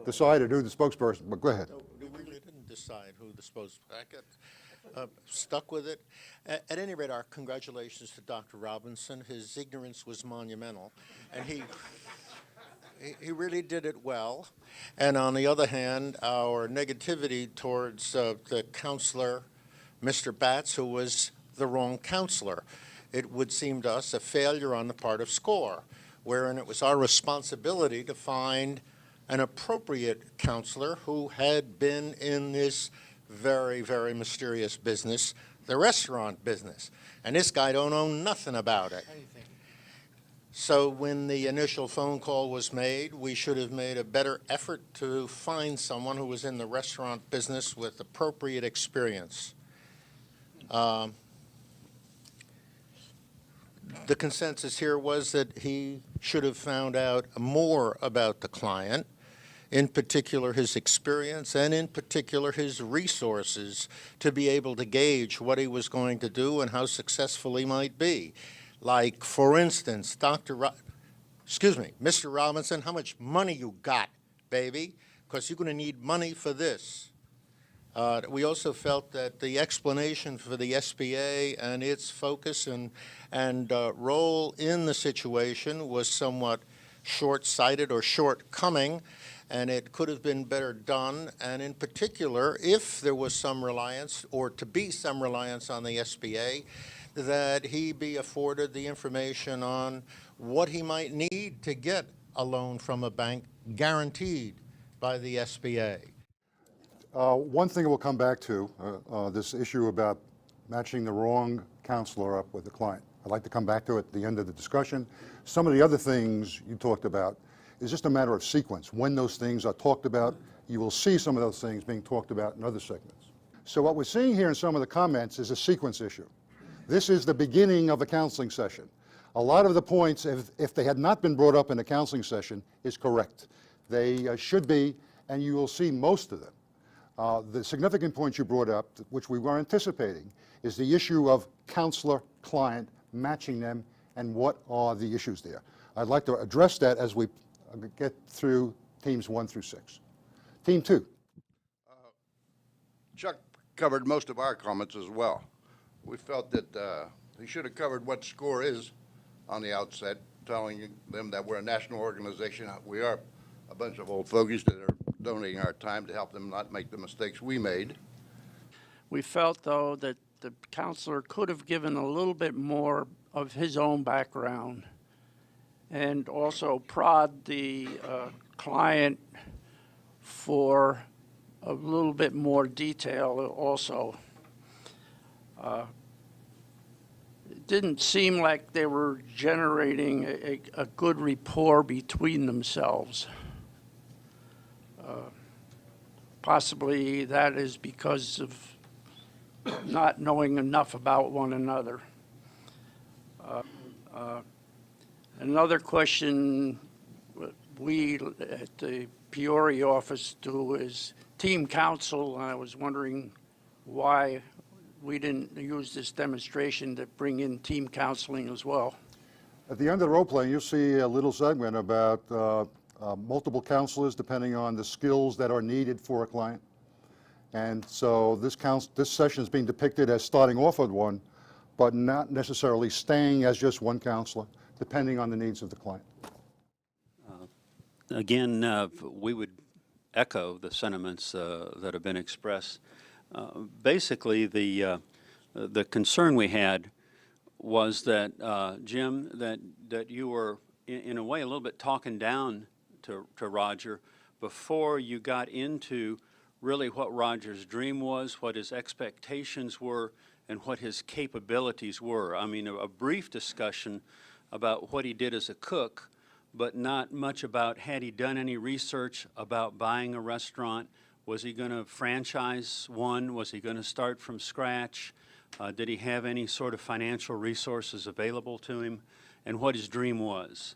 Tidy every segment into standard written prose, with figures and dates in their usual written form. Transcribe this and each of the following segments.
decided who the spokesperson, but go ahead. No, we really didn't decide who the spokesperson. I got stuck with it. At any rate, our congratulations to Dr. Robinson. His ignorance was monumental, and he really did it well. And on the other hand, our negativity towards the counselor, Mr. Batts, who was the wrong counselor. It would seem to us a failure on the part of SCORE, wherein it was our responsibility to find an appropriate counselor who had been in this very, very mysterious business, the restaurant business. And this guy don't know nothing about it. So when the initial phone call was made, we should have made a better effort to find someone who was in the restaurant business with appropriate experience. The consensus here was that he should have found out more about the client, in particular his experience and in particular his resources to be able to gauge what he was going to do and how successful he might be. Like, for instance, Mr. Robinson, how much money you got, baby? Because you're going to need money for this. We also felt that the explanation for the SBA and its focus and role in the situation was somewhat short-sighted or shortcoming, and it could have been better done. And in particular, if there was some reliance, or to be some reliance on the SBA, that he be afforded the information on what he might need to get a loan from a bank guaranteed by the SBA. One thing we'll come back to, this issue about matching the wrong counselor up with the client. I'd like to come back to it at the end of the discussion. Some of the other things you talked about is just a matter of sequence. When those things are talked about, you will see some of those things being talked about in other segments. So what we're seeing here in some of the comments is a sequence issue. This is the beginning of a counseling session. A lot of the points, if they had not been brought up in a counseling session, is correct. They should be, and you will see most of them. The significant point you brought up, which we were anticipating, is the issue of counselor-client matching them and what are the issues there. I'd like to address that as we get through teams 1 through 6. Team 2. Chuck covered most of our comments as well. We felt that he should have covered what SCORE is on the outset, telling them that we're a national organization. We are a bunch of old fogies that are donating our time to help them not make the mistakes we made. We felt, though, that the counselor could have given a little bit more of his own background and also prod the client for a little bit more detail also. It didn't seem like they were generating a good rapport between themselves. Possibly that is because of not knowing enough about one another. Another question we at the Peoria office do is team counsel, and I was wondering why we didn't use this demonstration to bring in team counseling as well. At the end of the role play, you'll see a little segment about multiple counselors depending on the skills that are needed for a client. And so this session is being depicted as starting off with one, but not necessarily staying as just one counselor, depending on the needs of the client. Again, we would echo the sentiments that have been expressed. Basically, the concern we had was that, Jim, that you were, in a way, a little bit talking down to Roger before you got into really what Roger's dream was, what his expectations were, and what his capabilities were. I mean, a brief discussion about what he did as a cook, but not much about had he done any research about buying a restaurant. Was he going to franchise one? Was he going to start from scratch? Did he have any sort of financial resources available to him? And what his dream was.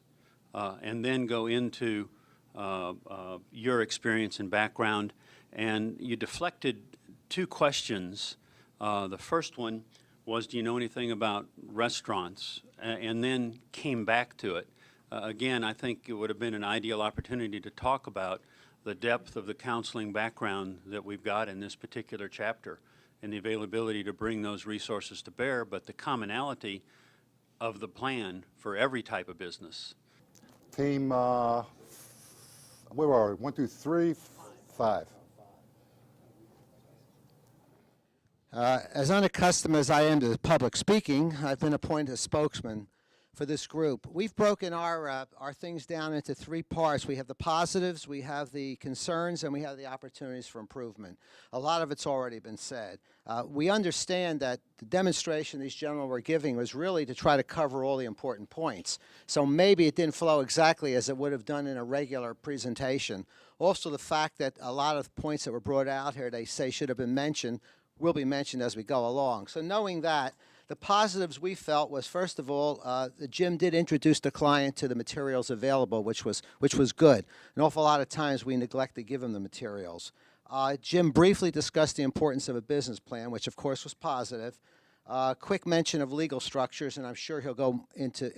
And then go into your experience and background. And you deflected 2 questions. The first one was, do you know anything about restaurants? And then came back to it. Again, I think it would have been an ideal opportunity to talk about the depth of the counseling background that we've got in this particular chapter and the availability to bring those resources to bear, but the commonality of the plan for every type of business. Team, where are we? 1, 2, 3, 5. As unaccustomed as I am to public speaking, I've been appointed a spokesman for this group. We've broken our things down into 3 parts. We have the positives, we have the concerns, and we have the opportunities for improvement. A lot of it's already been said. We understand that the demonstration these gentlemen were giving was really to try to cover all the important points. So maybe it didn't flow exactly as it would have done in a regular presentation. Also, the fact that a lot of points that were brought out here they say should have been mentioned will be mentioned as we go along. So knowing that, the positives we felt was, first of all, Jim did introduce the client to the materials available, which was good. An awful lot of times we neglect to give him the materials. Jim briefly discussed the importance of a business plan, which of course was positive. Quick mention of legal structures, and I'm sure he'll go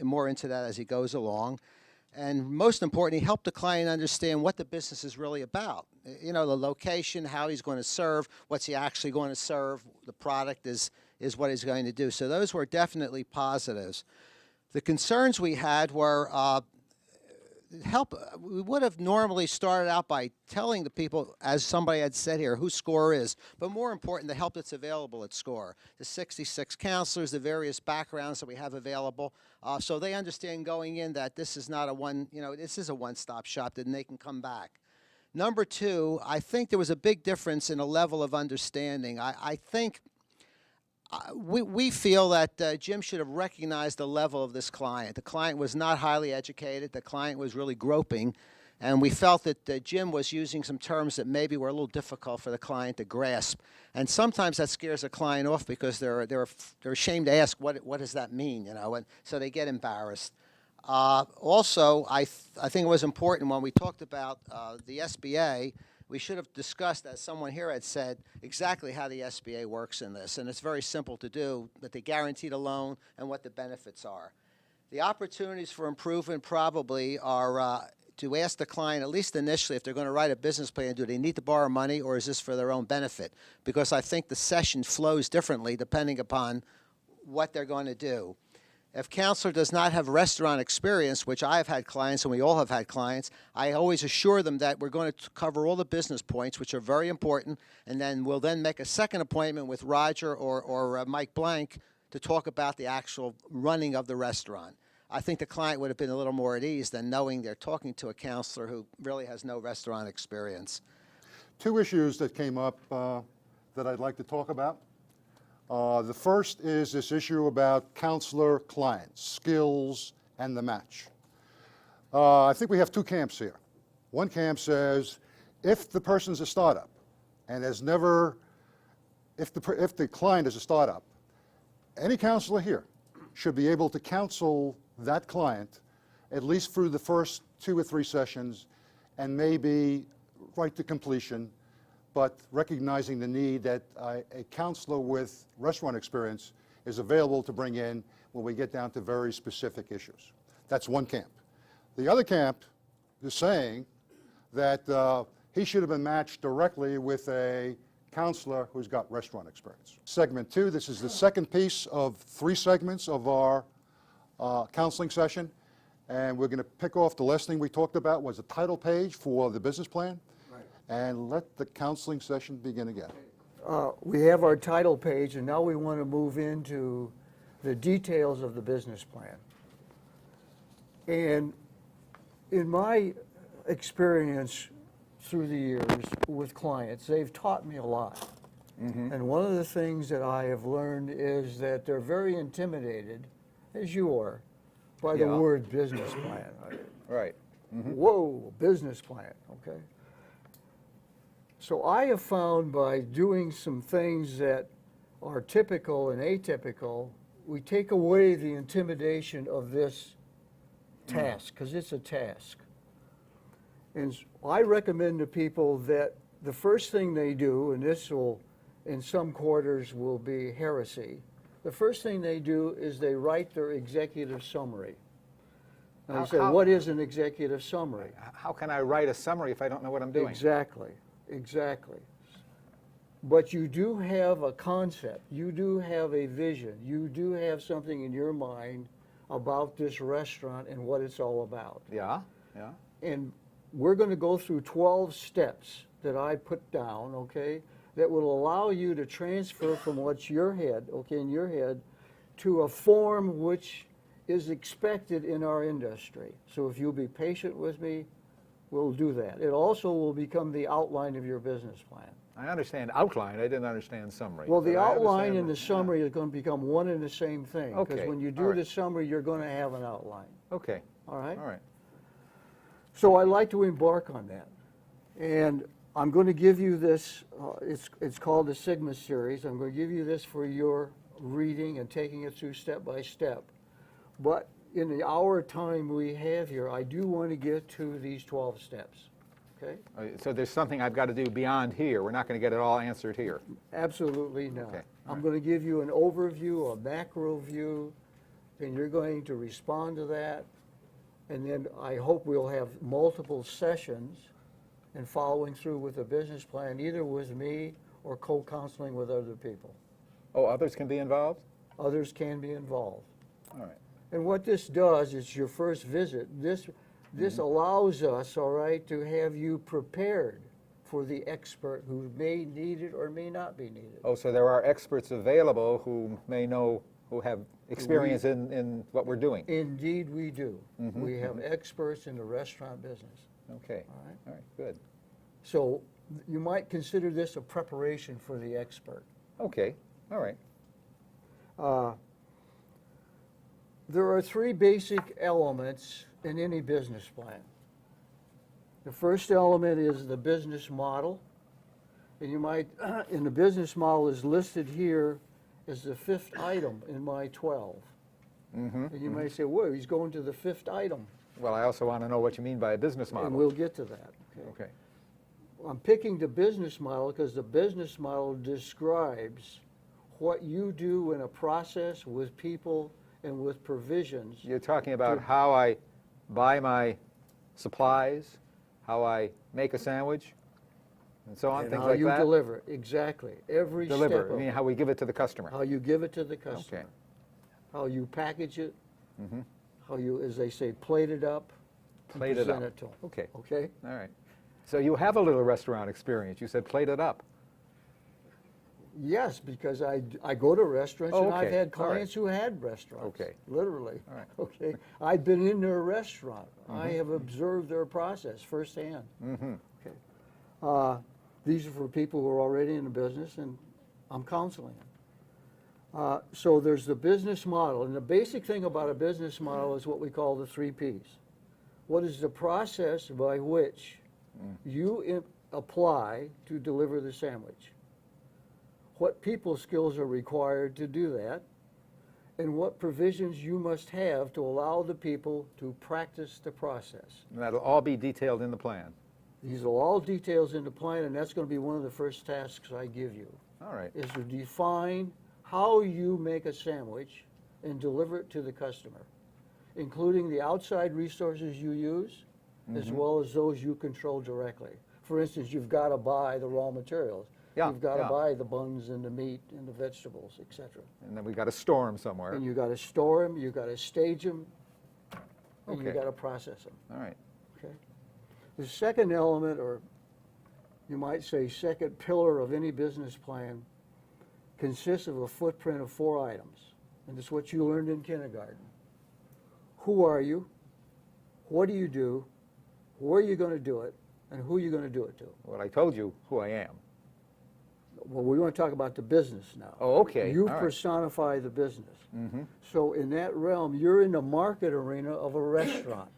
more into that as he goes along. And most importantly, help the client understand what the business is really about. You know, the location, how he's going to serve, what's he actually going to serve, the product is what he's going to do. So those were definitely positives. The concerns we had were we would have normally started out by telling the people, as somebody had said here, who SCORE is, but more important, the help that's available at SCORE. The 66 counselors, the various backgrounds that we have available, so they understand going in that this is not this is a one-stop shop, that they can come back. Number 2, I think there was a big difference in a level of understanding. I think we feel that Jim should have recognized the level of this client. The client was not highly educated. The client was really groping. And we felt that Jim was using some terms that maybe were a little difficult for the client to grasp. And sometimes that scares a client off because they're ashamed to ask, what does that mean? You know, and so they get embarrassed. Also, I think it was important when we talked about the SBA, we should have discussed, as someone here had said, exactly how the SBA works in this. And it's very simple to do, but they guaranteed a loan and what the benefits are. The opportunities for improvement probably are to ask the client, at least initially, if they're going to write a business plan, do they need to borrow money or is this for their own benefit? Because I think the session flows differently depending upon what they're going to do. If counselor does not have restaurant experience, which I have had clients and we all have had clients, I always assure them that we're going to cover all the business points, which are very important, and then we'll then make a second appointment with Roger or Mike Blank to talk about the actual running of the restaurant. I think the client would have been a little more at ease than knowing they're talking to a counselor who really has no restaurant experience. 2 issues that came up that I'd like to talk about. The first is this issue about counselor-client, skills, and the match. I think we have 2 camps here. One camp says if the person's a startup and has never, if the client is a startup, any counselor here should be able to counsel that client at least through the first 2 or 3 sessions and maybe right to completion, but recognizing the need that a counselor with restaurant experience is available to bring in when we get down to very specific issues. That's one camp. The other camp is saying that he should have been matched directly with a counselor who's got restaurant experience. Segment 2, this is the second piece of 3 segments of our counseling session, and we're going to pick off the last thing we talked about was the title page for the business plan. And let the counseling session begin again. We have our title page, and now we want to move into the details of the business plan. And in my experience through the years with clients, they've taught me a lot. And one of the things that I have learned is that they're very intimidated, as you are, by the word business plan. Right. Whoa, business plan, okay? So I have found by doing some things that are typical and atypical, we take away the intimidation of this task, because it's a task. And I recommend to people that the first thing they do, and this will, in some quarters, will be heresy, the first thing they do is they write their executive summary. And I said, what is an executive summary? How can I write a summary if I don't know what I'm doing? Exactly, exactly. But you do have a concept, you do have a vision, you do have something in your mind about this restaurant and what it's all about. Yeah, yeah. And we're going to go through 12 steps that I put down, okay, that will allow you to transfer from what's your head, okay, in your head, to a form which is expected in our industry. So if you'll be patient with me, we'll do that. It also will become the outline of your business plan. I understand outline, I didn't understand summary. Well, the but I outline understand and the summary is going to become one and the same thing. Because Okay, when you all do right. the summary, you're going to have an outline, Okay, all right? all right. So I like to embark on that. And I'm going to give you this, it's called the Sigma Series. I'm going to give you this for your reading and taking it through step by step. But in the hour time we have here, I do want to get to these 12 steps, okay? So there's something I've got to do beyond here. We're not going to get it all answered here. Absolutely not. Okay, all I'm right. going to give you an overview, a macro view, and you're going to respond to that. And then I hope we'll have multiple sessions and following through with a business plan, either with me or co-counseling with other people. Oh, others can be involved? Others can be involved. All right. And what this does, it's your first visit, this allows us, all right, to have you prepared for the expert who may need it or may not be needed. Oh, so there are experts available who may know, who have experience in what we're doing? Indeed, we do. We have experts in the restaurant business. Okay, All right. all right, good. So you might consider this a preparation for the expert. Okay, all right. There are three basic elements in any business plan. The first element is the business model. And you might, and the business model is listed here as the fifth item in my 12. And you might say, whoa, he's going to the fifth item. Well, I also want to know what you mean by a business model. And we'll get to that. Okay, I'm picking the business model because the business model describes what you do in a process with people and with provisions. you're talking about how I buy my supplies, how I make a sandwich, and so on, And things how like you that? deliver it, exactly. Every step Deliver, of I mean, it. how we give it to the customer. How you give it to the customer. Okay. How you package it. How you, as they say, plate it up. and Plate it present up. to 'em. Okay, Okay? all right. So you have a little restaurant experience. You said plate it up. Yes, because I go to restaurants Oh, and I've okay. had All right. clients who had restaurants. Okay. Literally. All right. Okay. I've been in their restaurant. I have observed their process firsthand. Okay. These are for people who are already in the business, and I'm counseling them. So there's the business model, and the basic thing about a business model is what we call the 3 Ps. What is the process by which you apply to deliver the sandwich? What people skills are required to do that, and what provisions you must have to allow the people to practice the process. And that'll all be detailed in the plan. These are all details in the plan, and that's going to be one of the first tasks I give you, All right. is to define how you make a sandwich and deliver it to the customer, including the outside resources you use, as well as those you control directly. For instance, you've got to buy the raw materials. Yeah, You've got to yeah. buy the buns and the meat and the vegetables, et cetera. And then we got to store them somewhere. And you got to store them, you got to stage them, and you Okay. got to process them. All right. Okay. The second element, or you might say second pillar of any business plan, consists of a footprint of 4 items. And it's what you learned in kindergarten. Who are you? What do you do? Where are you going to do it? And who are you going to do it to? Well, I told you who I am. Well, we want to talk about the business now. Oh, okay. You All right. personify the business. So in that realm, you're in the market arena of a restaurant.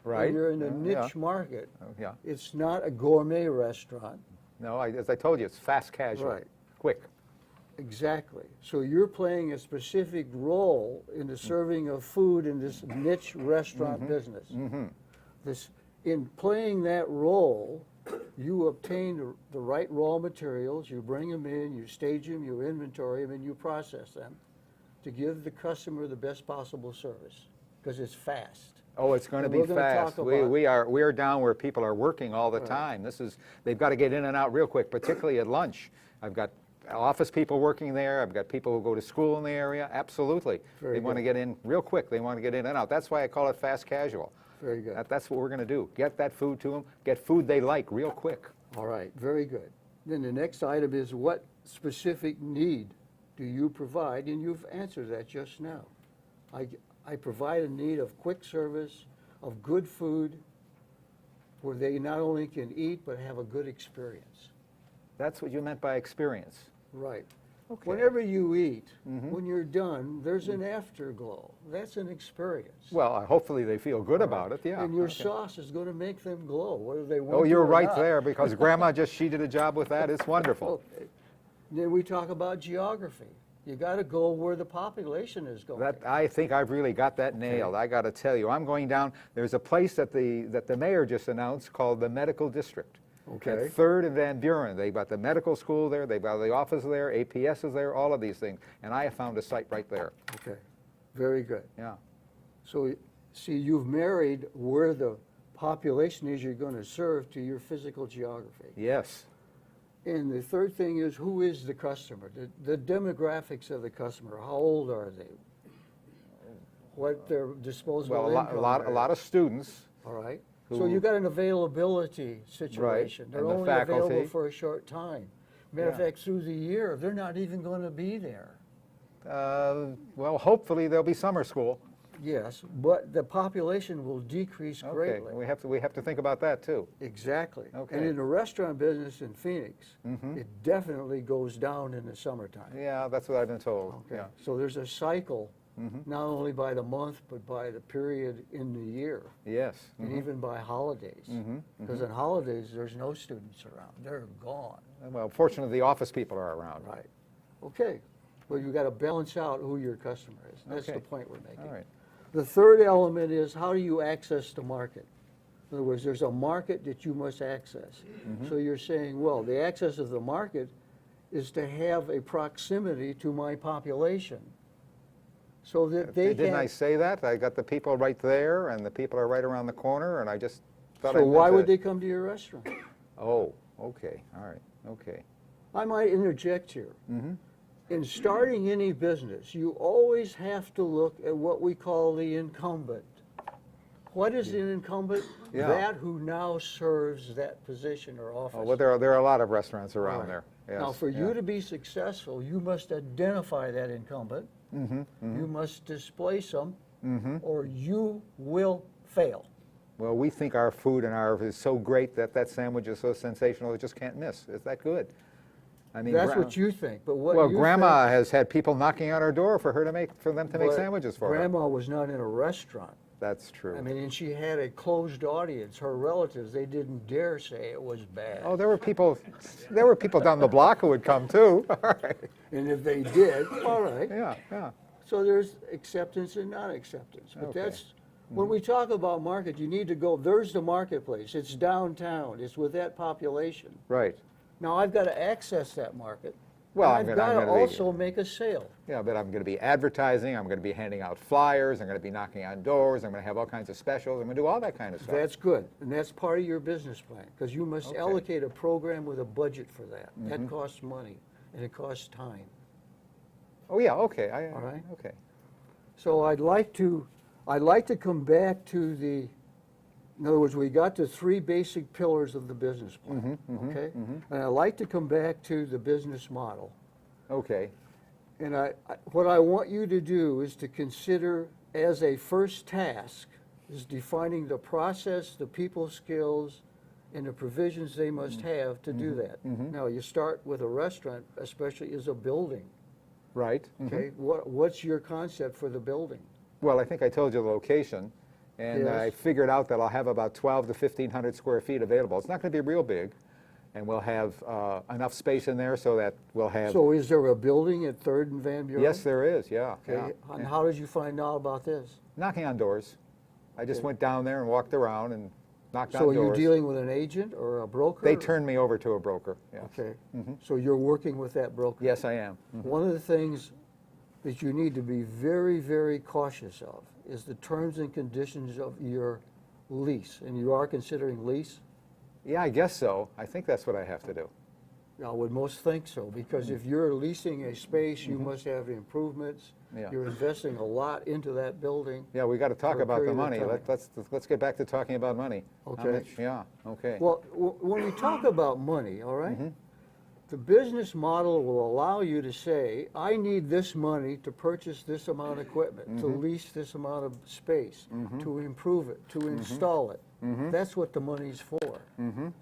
Right. You're in a Yeah. niche market. Oh, yeah. It's not a gourmet restaurant. No, as I told you, it's fast casual. Right. Quick. Exactly. So you're playing a specific role in the serving of food in this niche restaurant business. This, in playing that role, you obtain the right raw materials, you bring them in, you stage them, you inventory them, and you process them to give the customer the best possible service, because it's fast. Oh, it's going to And be we're gonna fast. talk We about- are down where people are working all the Right. time. They've got to get in and out real quick, particularly at lunch. I've got office people working there. I've got people who go to school in the area. Absolutely. Very They want to good. get in real quick. They want to get in and out. That's why I call it fast casual. Very good. That's what we're going to do. Get that food to them. Get food they like real quick. All right, very good. Then the next item is what specific need do you provide? And you've answered that just now. I provide a need of quick service, of good food, where they not only can eat, but have a good experience. That's what you meant by experience. Right. Okay. Whenever you eat, when you're done, there's an afterglow. That's an experience. Well, hopefully they feel good about it, yeah. And your Okay. sauce is going to make them glow, whether they want Oh, to you're or right not. there, because Grandma she did a job with that. It's wonderful. Okay. Then we talk about geography. You got to go where the population is going. I think I've really got that nailed. I got to tell you, I'm going down. There's a place that the mayor just announced called the Medical District. Okay. At 3rd and Van Buren. They've got the medical school there. They've got the office there. APS is there. All of these things. And I have found a site right there. Okay, very good. Yeah. So, see, you've married where the population is you're going to serve to your physical geography. Yes. And the third thing is, who is the customer? The demographics of the customer. How old are they? What their disposable Well, income a lot of students. All right. who- So you got an availability situation. They're and the only available faculty. for a short time. Matter of Yeah. fact, through the year, they're not even going to be there. Well, hopefully there'll be summer school. Yes, but the population will decrease Okay. greatly. We have to think about that too. Exactly. Okay. And in the restaurant business in Phoenix, Mhm. it definitely goes down in the summertime. Yeah, that's what I've been told. Okay. Yeah. So there's a cycle, Mhm. not only by the month, but by the period in the year, Yes. and even by holidays. Mhm, Because on holidays, there's no students around. They're gone. Well, fortunately, the office people are around. Right. Okay. Well, you got to balance out who your customer is. That's the Okay. point we're making. All right. The third element is, how do you access the market? In other words, there's a market that you must access. Mm-hmm. So you're saying, well, the access of the market is to have a proximity to my population, so that they Didn't I can. say that? I got the people right there, and the people are right around the corner, and I just thought I So meant why to- would they come to your restaurant? Oh, okay, all right, okay. I might interject here. Mm-hmm. In starting any business, you always have to look at what we call the incumbent. What is an incumbent? Yeah. That who now serves that position or office. Oh, well, there are a lot of restaurants around Right. there. Now, Yes, for you yeah. to be successful, you must identify that incumbent. You must displace them, or you will fail. Well, we think our food and our is so great that sandwich is so sensational, it just can't miss. It's that good. I mean, That's what you think, but what Well, you Grandma think, has had people knocking on her door for them to make but sandwiches for her. Grandma was not in a restaurant. That's true. I mean, and she had a closed audience. Her relatives, they didn't dare say it was bad. Oh, there were people down the block who would come too. All right. And if they did, all right. Yeah, yeah. So there's acceptance and non-acceptance. But Okay. that's, when we talk about market, you need to go, there's the marketplace. It's downtown. It's with that population. Right. Now, I've got to access that market. Well, and I'm I've gonna- got I'm to gonna be- also make a sale. Yeah, but I'm going to be advertising. I'm going to be handing out flyers. I'm going to be knocking on doors. I'm going to have all kinds of specials. I'm going to do all that kind of stuff. That's good. And that's part of your business plan, because you must Okay. allocate a program with a budget for that. That costs money, and it costs time. Oh yeah. Okay. All right. Okay. So I'd like to come back to the, in other words, we got the three basic pillars of the business plan, okay? And I'd like to come back to the business model. Okay. And what I want you to do is to consider as a first task is defining the process, the people skills, and the provisions they must have to do that. Now, you start with a restaurant, especially as a building, Right. okay? What's your concept for the building? Well, I think I told you the location, and Yes. I figured out that I'll have about 12 to 1,500 square feet available. It's not going to be real big, and we'll have enough space in there so that we'll have. So is there a building at 3rd and Van Buren? Yes, there is. Yeah. Okay, yeah. and how did you find out about this? Knocking on doors. I just Okay. went down there and walked around and knocked So on you're doors. dealing with an agent or a broker? They turned me over to a broker. Yes. Okay, so you're working with that broker? Yes, I am. One of the things that you need to be very, very cautious of is the terms and conditions of your lease, and you are considering lease? Yeah, I guess so. I think that's what I have to do. I would most think so, because if you're leasing a space, you must have improvements. Yeah. You're investing a lot into that building. Yeah, we got to talk For a about the period of money. time. Let's get back to talking about money. How Okay. much- Yeah, okay. Well, when we talk about money, all right, the business model will allow you to say, I need this money to purchase this amount of equipment, to lease this amount of space, to improve it, to install it. That's what the money's for.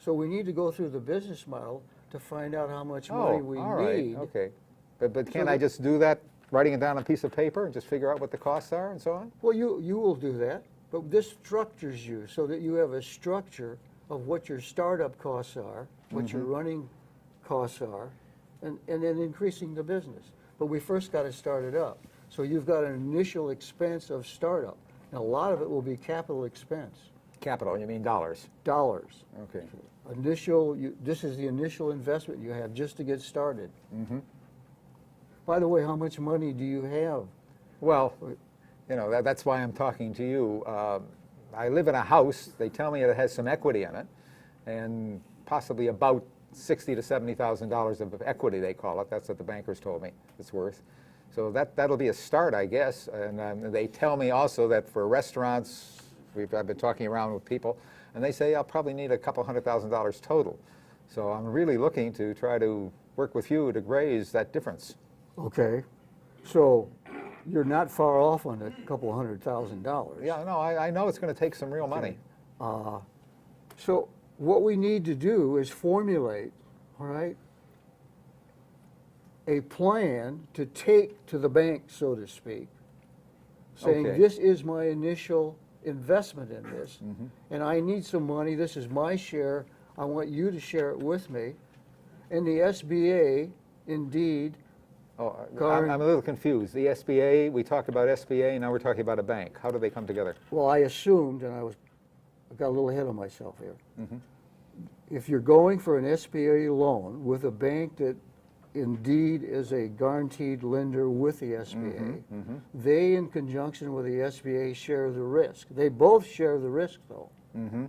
So we need to go through the business model to find out how much money we all right, need. okay. But can't So I the- just do that, writing it down on a piece of paper and just figure out what the costs are and so on? Well, you will do that, but this structures you so that you have a structure of what your startup costs are, what your running costs are, and then increasing the business. But we first got to start it up. So you've got an initial expense of startup. And a lot of it will be capital expense, Capital, you mean dollars? dollars. Okay. This is the initial investment you have just to get started. By the way, how much money do you have? Well, you know, that's why I'm talking to you. I live in a house, they tell me it has some equity in it, and possibly about $60,000 to $70,000 of equity, they call it. That's what the bankers told me it's worth. So that'll be a start, I guess. And they tell me also that for restaurants, I've been talking around with people, and they say I'll probably need a couple $100,000 total. So I'm really looking to try to work with you to raise that difference. Okay, so you're not far off on a couple $100,000. Yeah, no, I know it's going to take some real money. So what we need to do is formulate, all right, a plan to take to the bank, so to speak, saying, Okay. this is my initial investment in this, and I need some money, this is my share, I want you to share it with me. And the SBA, indeed, Oh, Karen? I'm a little confused. The SBA, we talked about SBA, now we're talking about a bank. How do they come together? well, I assumed, and I got a little ahead of myself here. If you're going for an SBA loan with a bank that indeed is a guaranteed lender with the SBA, they, in conjunction with the SBA, share the risk. They both share the risk, though.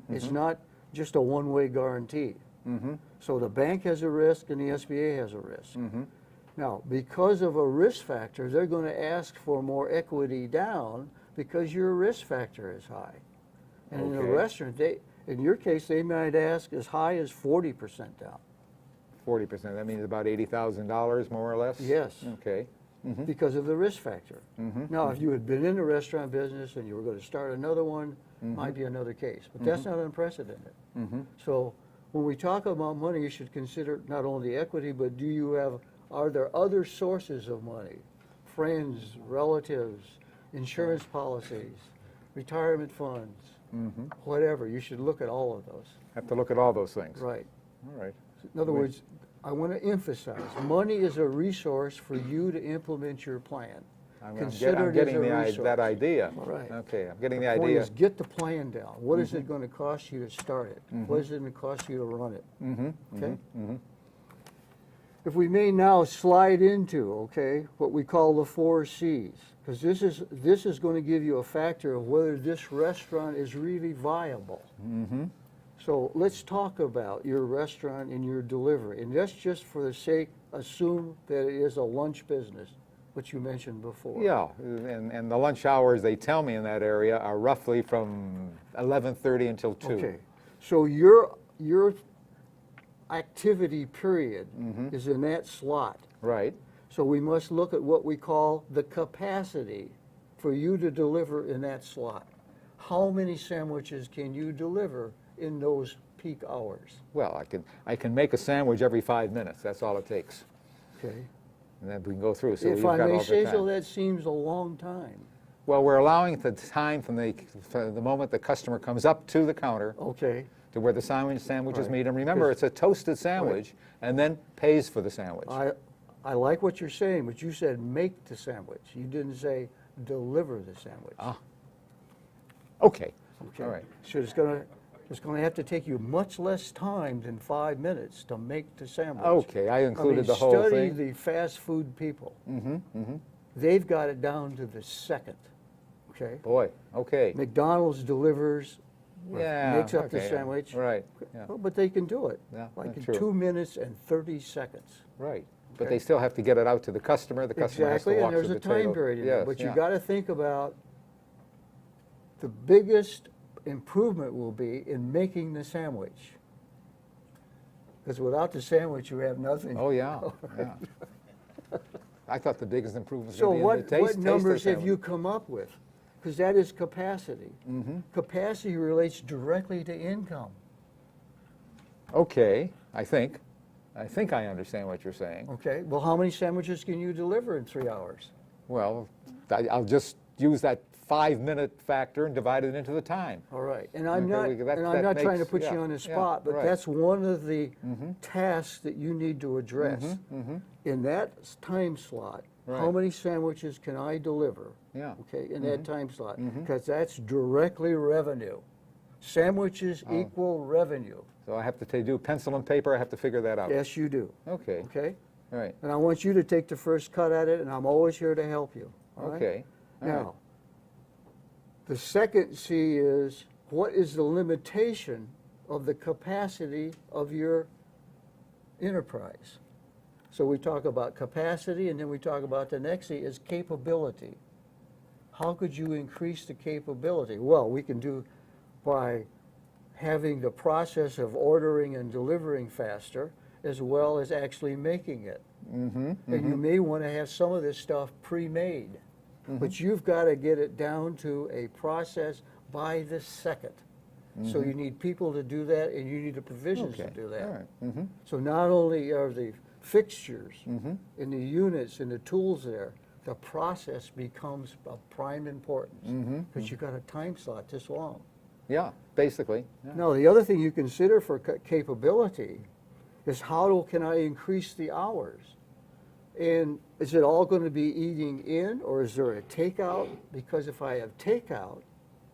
It's not just a one-way guarantee. So the bank has a risk and the SBA has a risk. Now, because of a risk factor, they're going to ask for more equity down because your risk factor is high. And in a Okay. restaurant, in your case, they might ask as high as 40% down. 40%, that means about $80,000 more or less? Yes. Okay. Because of the risk factor. Now, if you had been in the restaurant business and you were going to start another one, might be another case. But that's not unprecedented. So when we talk about money, you should consider not only the equity, but are there other sources of money? Friends, relatives, insurance policies, retirement funds, whatever. You should look at all of those. Have to look at all those things. Right. All right. In other words, I want to emphasize, money is a resource for you to implement your plan. Consider I'm it as getting a that resource. idea. All right. Okay, I'm getting the Point idea. is, get the plan down. What is it going to cost you to start it? What is it going to cost you to run it? Okay? If we may now slide into, okay, what we call the 4 C's, because this is going to give you a factor of whether this restaurant is really viable. So let's talk about your restaurant and your delivery. And that's just for the sake, assume that it is a lunch business, which you mentioned before. Yeah, and the lunch hours, they tell me in that area, are roughly from 11:30 until 2. Okay, so your activity period is in that slot. Right. So we must look at what we call the capacity for you to deliver in that slot. How many sandwiches can you deliver in those peak hours? Well, I can make a sandwich every 5 minutes. That's all it takes. Okay. And then we can go through. So If you've I got may all the say time. so, that seems a long time. Well, we're allowing the time from the moment the customer comes up to the counter Okay, to where the sandwiches Right. meet. And remember, it's a toasted sandwich and then pays for the sandwich. I like what you're saying, but you said make the sandwich. You didn't say deliver the sandwich. Okay. Okay. All right. So it's gonna have to take you much less time than 5 minutes to make the sandwich. Okay, I included the whole Study thing. the fast food people. They've got it down to the second. okay? Boy, okay. McDonald's delivers, Yeah, makes up the okay, yeah. sandwich. Right, yeah, Well, but they can do it, Yeah, like in true. 2 minutes and 30 seconds. right. But Okay. they still have to get it out to the customer has to Exactly, walk and there's through a the table. time period in there, Yes, but you yeah. gotta think about the biggest improvement will be in making the sandwich. Because without the sandwich, you have nothing. Oh, yeah, yeah. I thought the biggest improvement was So going to be in the taste. what of the numbers have sandwich. you come up with? Because that is capacity. Capacity relates directly to income, Okay, I think I understand what you're saying. okay? Well, how many sandwiches can you deliver in 3 hours? Well, I'll just use that 5-minute factor and divide it into the time. All right, and I'm Okay, not, we- that- and I'm that not trying to makes- put you yeah, on the yeah, spot, but right. that's one of the tasks that you need to address. In that time slot, how Right. many sandwiches can I deliver? Yeah. Okay, in that time slot, because that's directly revenue. Sandwiches Oh. equal revenue. So I have to do pencil and paper, I have to figure that out. Yes, you do, Okay, okay? all right, And I want you to take the first cut at it, and I'm always here to help you, all right? okay. all right. Now, the second C is, what is the limitation of the capacity of your enterprise? So we talk about capacity, and then we talk about the next C is capability. How could you increase the capability? Well, we can do by having the process of ordering and delivering faster, as well as actually making it. And you may want to have some of this stuff pre-made, but you've got to get it down to a process by the second. So you need people to do that, and you need the provisions to Okay, do that. all right. So not only are the fixtures and the units and the tools there, the process becomes of prime importance, because you've got a time slot this long. Yeah, basically. Yeah. Now, the other thing you consider for capability is can I increase the hours? And is it all going to be eating in, or is there a takeout? Because if I have takeout,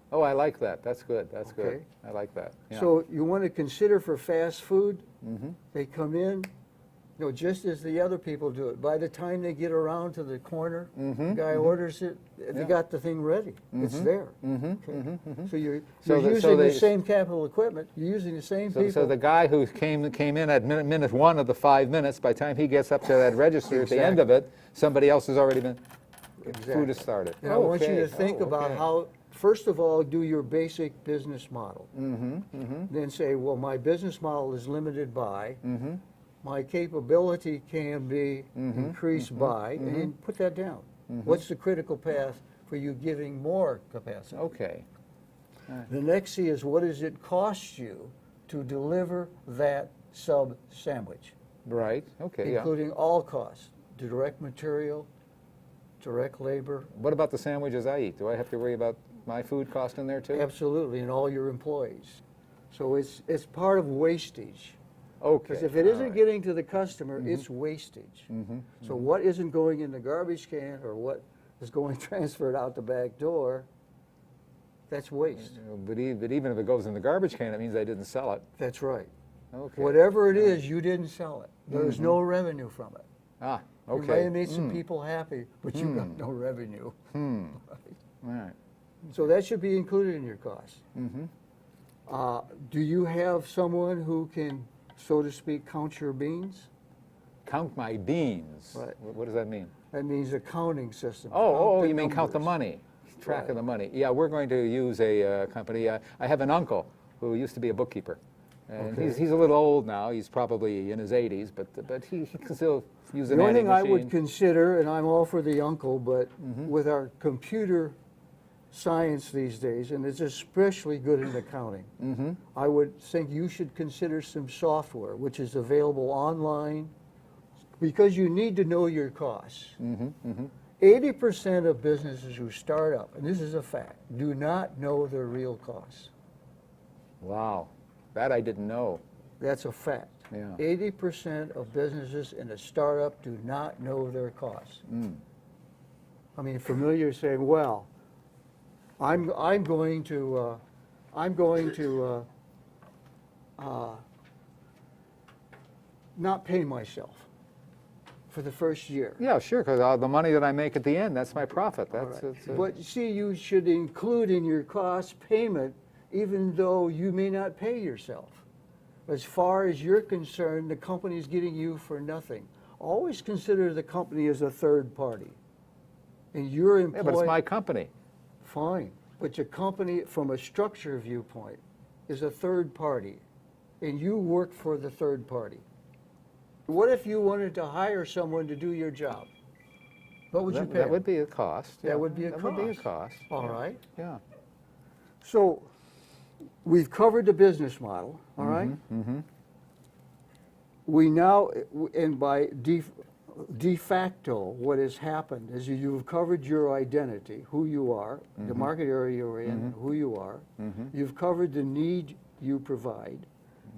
Oh, I like that, that's good, that's good. Okay. I like that, yeah. so you want to consider for fast food, they come in, just as the other people do it. By the time they get around to the corner, the guy orders it, they Yeah. got the thing ready. It's there. Okay? So you're So using the they- same capital equipment, you're using the same people. So the guy who came in at minute 1 of the 5 minutes, by the time he gets up to that register at the end of it, somebody else has already been, food Exactly. has started. And I want you Okay. to think Oh, about okay. how, first of all, do your basic business model. Then say, well, my business model is limited by, my capability can be increased by, and then put that down. What's the critical path for you giving more capacity? Okay, The next C is, what does it cost you to deliver that sub sandwich? right, okay, yeah. Including all costs, direct material, direct labor, What about the sandwiches I eat? Do I have to worry about my food cost in there too? absolutely, and all your employees. So it's part of wastage. Okay. Because if it all isn't right. getting to the customer, it's wastage. So what isn't going in the garbage can, or what is going transferred out the back door, that's waste. But even if it goes in the garbage can, it means I didn't sell it. That's right. Okay. Whatever it is, you didn't sell it. There's no revenue from it. Ah, You may okay. have made some people happy, but you got no revenue. All right. So that should be included in your cost. Do you have someone who can, so to speak, count your beans? Count my beans. Right. What does that mean? That means accounting system. Oh, the you mean count the numbers. money, track Right. of the money. Yeah, we're going to use a company. I have an uncle who used to be a bookkeeper. And Okay. he's a little old now. He's probably in his 80s, but he can still use an The only adding thing I would machine. consider, and I'm all for the uncle, but Mm-hmm. with our computer science these days, and it's especially good in accounting, Mm-hmm. I would think you should consider some software which is available online, because you need to know your costs. Mm-hmm. 80% of businesses who start up, and this is a fact, do not know their real costs. Wow, that I didn't know. That's a fact. Yeah. 80% of businesses in a startup do not know their costs. I mean, familiar saying, well, I'm going to not pay myself for the first year. Yeah, sure, because the money that I make at the end, that's my profit. All That's, right. it's, But you see, you should include in your cost payment, even though you may not pay yourself. As far as you're concerned, the company's getting you for nothing. Always consider the company as a third party. And your yeah, employee. but it's my company. Fine, but your company, from a structure viewpoint, is a third party, and you work for the third party. What if you wanted to hire someone to do your job? What would you pay? That would be a cost. That yeah. would be a That would be a cost. cost. All yeah. right. Yeah. So, we've covered the business model, all right? We now, and by de facto, what has happened is you've covered your identity, who you are, the market area you're in, who you are. You've covered the need you provide.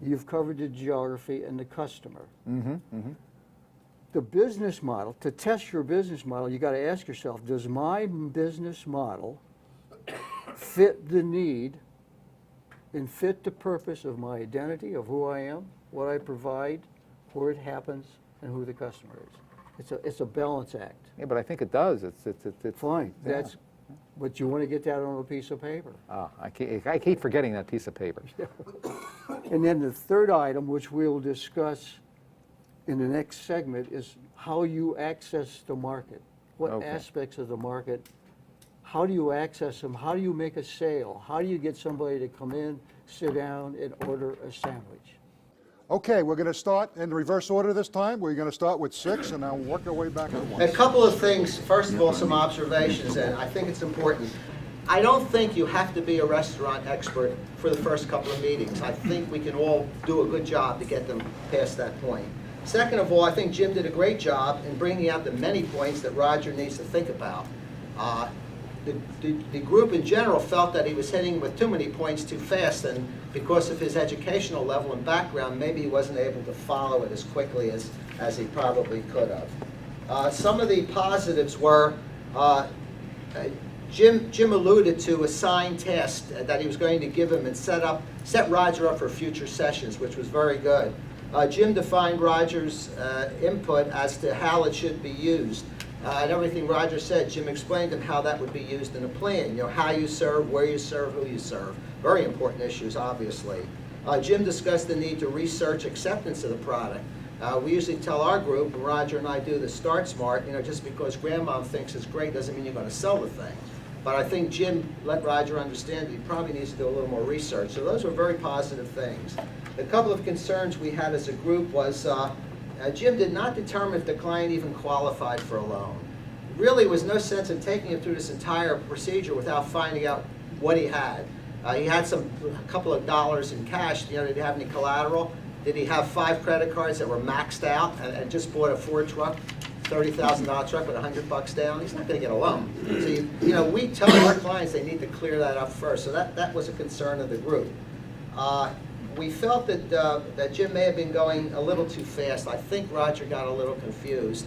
You've covered the geography and the customer. The business model, to test your business model, you got to ask yourself, does my business model fit the need and fit the purpose of my identity, of who I am, what I provide, where it happens, and who the customer is? It's a balance act. Yeah, but I think it does. It's Fine, yeah. that's, but you want to get that on a piece of paper. I keep forgetting that piece of paper. And then the third item, which we'll discuss in the next segment, is how you access the market. What Okay. aspects of the market, how do you access them? How do you make a sale? How do you get somebody to come in, sit down, and order a sandwich? Okay, we're going to start in reverse order this time. We're going to start with 6 and then work our way back to A 1. couple of things, first of all, some observations, and I think it's important. I don't think you have to be a restaurant expert for the first couple of meetings. I think we can all do a good job to get them past that point. Second of all, I think Jim did a great job in bringing out the many points that Roger needs to think about. The group in general felt that he was hitting with too many points too fast, and because of his educational level and background, maybe he wasn't able to follow it as quickly as he probably could have. Some of the positives were Jim alluded to assigned tasks that he was going to give him and set Roger up for future sessions, which was very good. Jim defined Roger's input as to how it should be used. And everything Roger said, Jim explained to him how that would be used in a plan. You know, how you serve, where you serve, who you serve. Very important issues, obviously. Jim discussed the need to research acceptance of the product. We usually tell our group, and Roger and I do the Start Smart, you know, just because Grandma thinks it's great doesn't mean you're going to sell the thing. But I think Jim let Roger understand that he probably needs to do a little more research. So those were very positive things. A couple of concerns we had as a group was Jim did not determine if the client even qualified for a loan. Really was no sense in taking him through this entire procedure without finding out what he had. He had a couple of dollars in cash. You know, did he have any collateral? Did he have 5 credit cards that were maxed out and just bought a Ford truck, $30,000 truck with $100 down? He's not going to get a loan. So you know, we tell our clients they need to clear that up first. So that was a concern of the group. We felt that Jim may have been going a little too fast. I think Roger got a little confused.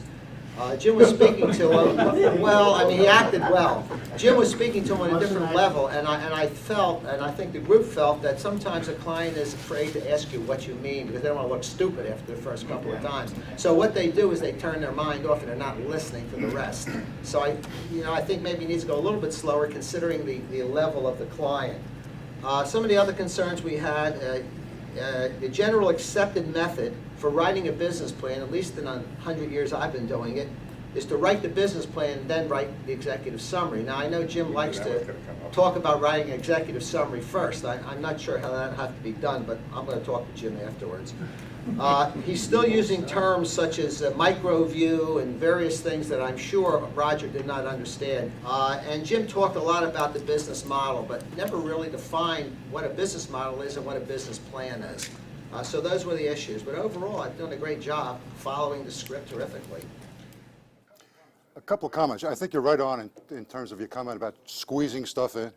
Jim was speaking to him, well, I mean, he acted well. Jim was speaking to him on a different level, and I felt, and I think the group felt, that sometimes a client is afraid to ask you what you mean because they don't want to look stupid after the first couple of times. So what they do is they turn their mind off and they're not listening to the rest. So I think maybe he needs to go a little bit slower considering the level of the client. Some of the other concerns we had, the general accepted method for writing a business plan, at least in 100 years I've been doing it, is to write the business plan and then write the executive summary. Now, I know Jim likes to talk about writing an executive summary first. I'm not sure how that has to be done, but I'm going to talk to Jim afterwards. He's still using terms such as micro view and various things that I'm sure Roger did not understand. And Jim talked a lot about the business model, but never really defined what a business model is and what a business plan is. So those were the issues. But overall, I've done a great job following the script terrifically. A couple of comments. I think you're right on in terms of your comment about squeezing stuff in.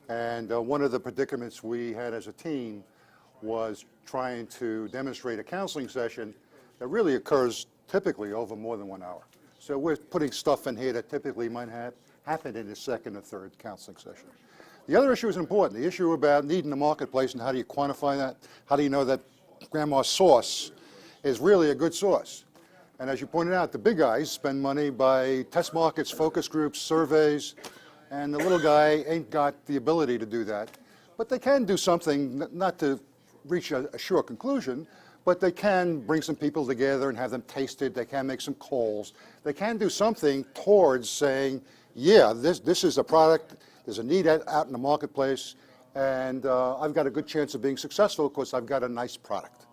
And one of the predicaments we had as a team was trying to demonstrate a counseling session that really occurs typically over more than 1 hour. So we're putting stuff in here that typically might happen in the second or third counseling session. The other issue is important, the issue about needing the marketplace and how do you quantify that? How do you know that Grandma's sauce is really a good sauce? And as you pointed out, the big guys spend money by test markets, focus groups, surveys, and the little guy ain't got the ability to do that. But they can do something, not to reach a sure conclusion, but they can bring some people together and have them tasted. They can make some calls. They can do something towards saying, yeah, this is a product, there's a need out in the marketplace, and I've got a good chance of being successful because I've got a nice product.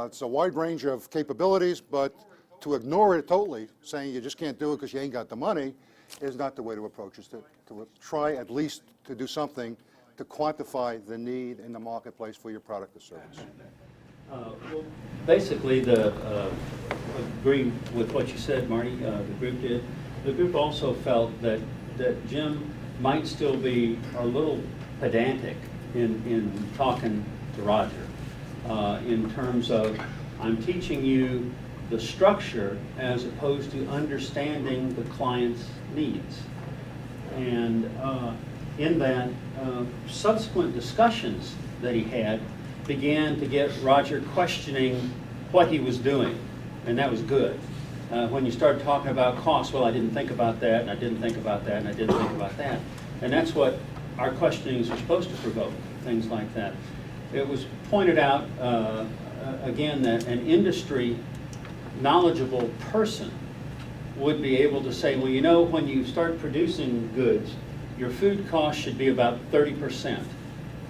It's a wide range of capabilities, but to ignore it totally, saying you just can't do it because you ain't got the money, is not the way to approach it. To try at least to do something to quantify the need in the marketplace for your product or service. Well, basically, agreeing with what you said, Marty, the group did. The group also felt that Jim might still be a little pedantic in talking to Roger in terms of, I'm teaching you the structure as opposed to understanding the client's needs. And in that, subsequent discussions that he had began to get Roger questioning what he was doing, and that was good. When you start talking about costs, well, I didn't think about that, and I didn't think about that, and I didn't think about that. And that's what our questionings are supposed to provoke, things like that. It was pointed out, again, that an industry knowledgeable person would be able to say, well, you know, when you start producing goods, your food cost should be about 30%.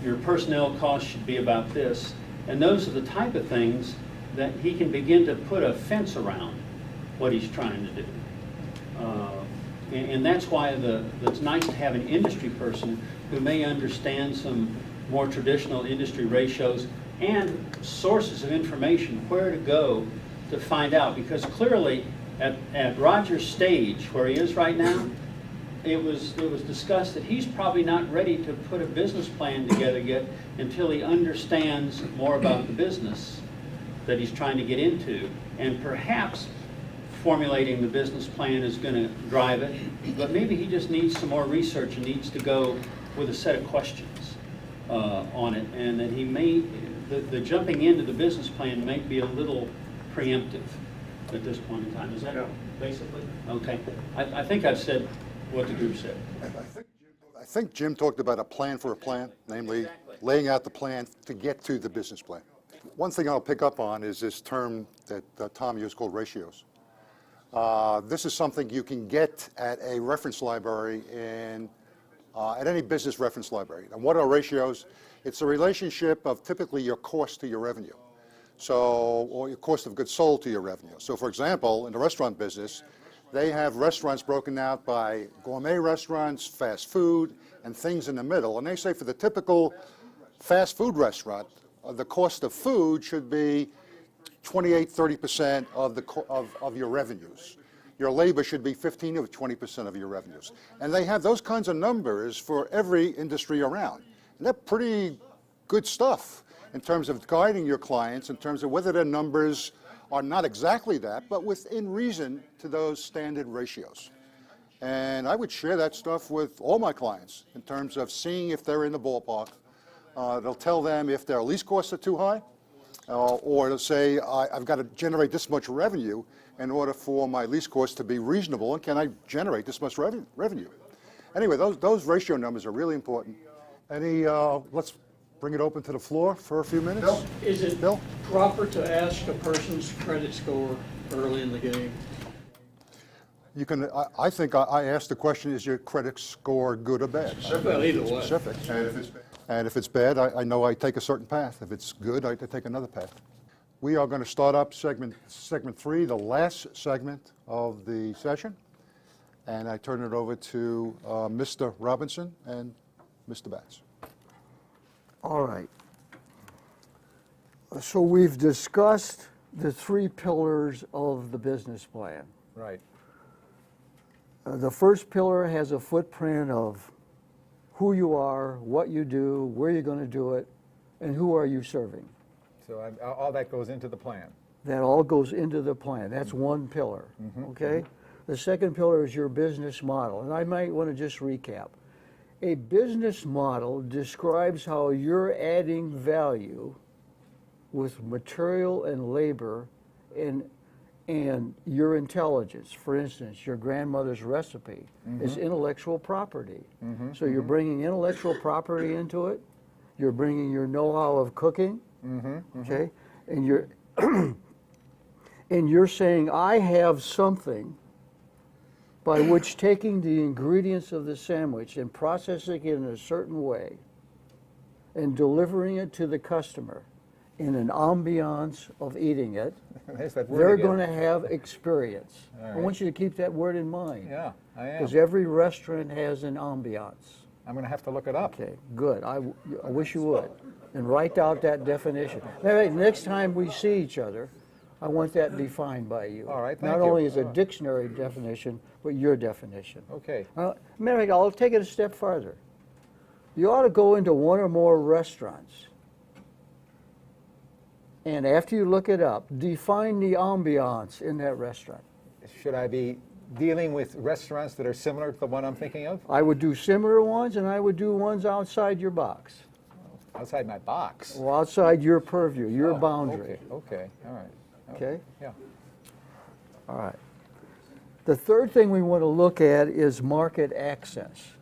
Your personnel cost should be about this. And those are the type of things that he can begin to put a fence around what he's trying to do. And that's why it's nice to have an industry person who may understand some more traditional industry ratios and sources of information, where to go to find out. Because clearly, at Roger's stage, where he is right now, it was discussed that he's probably not ready to put a business plan together yet until he understands more about the business that he's trying to get into. And perhaps formulating the business plan is going to drive it, but maybe he just needs some more research and needs to go with a set of questions on it, and that he may, the jumping into the business plan may be a little preemptive at this point in time. Is that basically? Okay. I think I've said what the group said. I think Jim talked about a plan for a plan, namely laying out the plan to get to the business plan. One thing I'll pick up on is this term that Tom used called ratios. This is something you can get at a reference library at any business reference library. And what are ratios? It's a relationship of typically your cost to your revenue. So, or your cost of goods sold to your revenue. So for example, in the restaurant business, they have restaurants broken out by gourmet restaurants, fast food, and things in the middle. And they say for the typical fast food restaurant, the cost of food should be 28, 30% of your revenues. Your labor should be 15 or 20% of your revenues. And they have those kinds of numbers for every industry around. And they're pretty good stuff in terms of guiding your clients, in terms of whether their numbers are not exactly that, but within reason to those standard ratios. And I would share that stuff with all my clients in terms of seeing if they're in the ballpark. They'll tell them if their lease costs are too high, or they'll say, I've got to generate this much revenue in order for my lease costs to be reasonable, and can I generate this much revenue? Anyway, those ratio numbers are really important. Let's bring it open to the floor for a few minutes. Bill? Is it Bill? proper to ask a person's credit score early in the game? You can. I think I asked the question: is your credit score good or bad? Well, either way. Specific. And if it's bad, I know I take a certain path. If it's good, I take another path. We are going to start up segment 3, the last segment of the session, and I turn it over to Mr. Robinson and Mr. Batts. All right. So we've discussed the 3 pillars of the business plan. Right. The first pillar has a footprint of who you are, what you do, where you're going to do it, and who are you serving. So all that goes into the plan. That all goes into the plan. That's one pillar, okay? The second pillar is your business model, and I might want to just recap. A business model describes how you're adding value with material and labor in And your intelligence, for instance, your grandmother's recipe is intellectual property. So you're bringing intellectual property into it. You're bringing your know-how of cooking, okay? And you're and you're saying, I have something by which taking the ingredients of the sandwich and processing it in a certain way and delivering it to the customer in an ambiance of eating it, There's that word they're again. going to have experience. All I right. want you to keep that word in mind. Yeah, I am. Because every restaurant has an ambiance. I'm going to have to look it up. Okay, good. I wish you would. And write out that definition. All right, next time we see each other, I want that defined by you. All right, Not thank you. only as a dictionary definition, but your definition. Okay. Mary, I'll take it a step farther. You ought to go into one or more restaurants. And after you look it up, define the ambiance in that restaurant. Should I be dealing with restaurants that are similar to the one I'm thinking of? I would do similar ones, and I would do ones outside your box, Outside my box. or outside your purview, your Oh, boundary. Okay, all right. Okay? Yeah. All right. The third thing we want to look at is market access.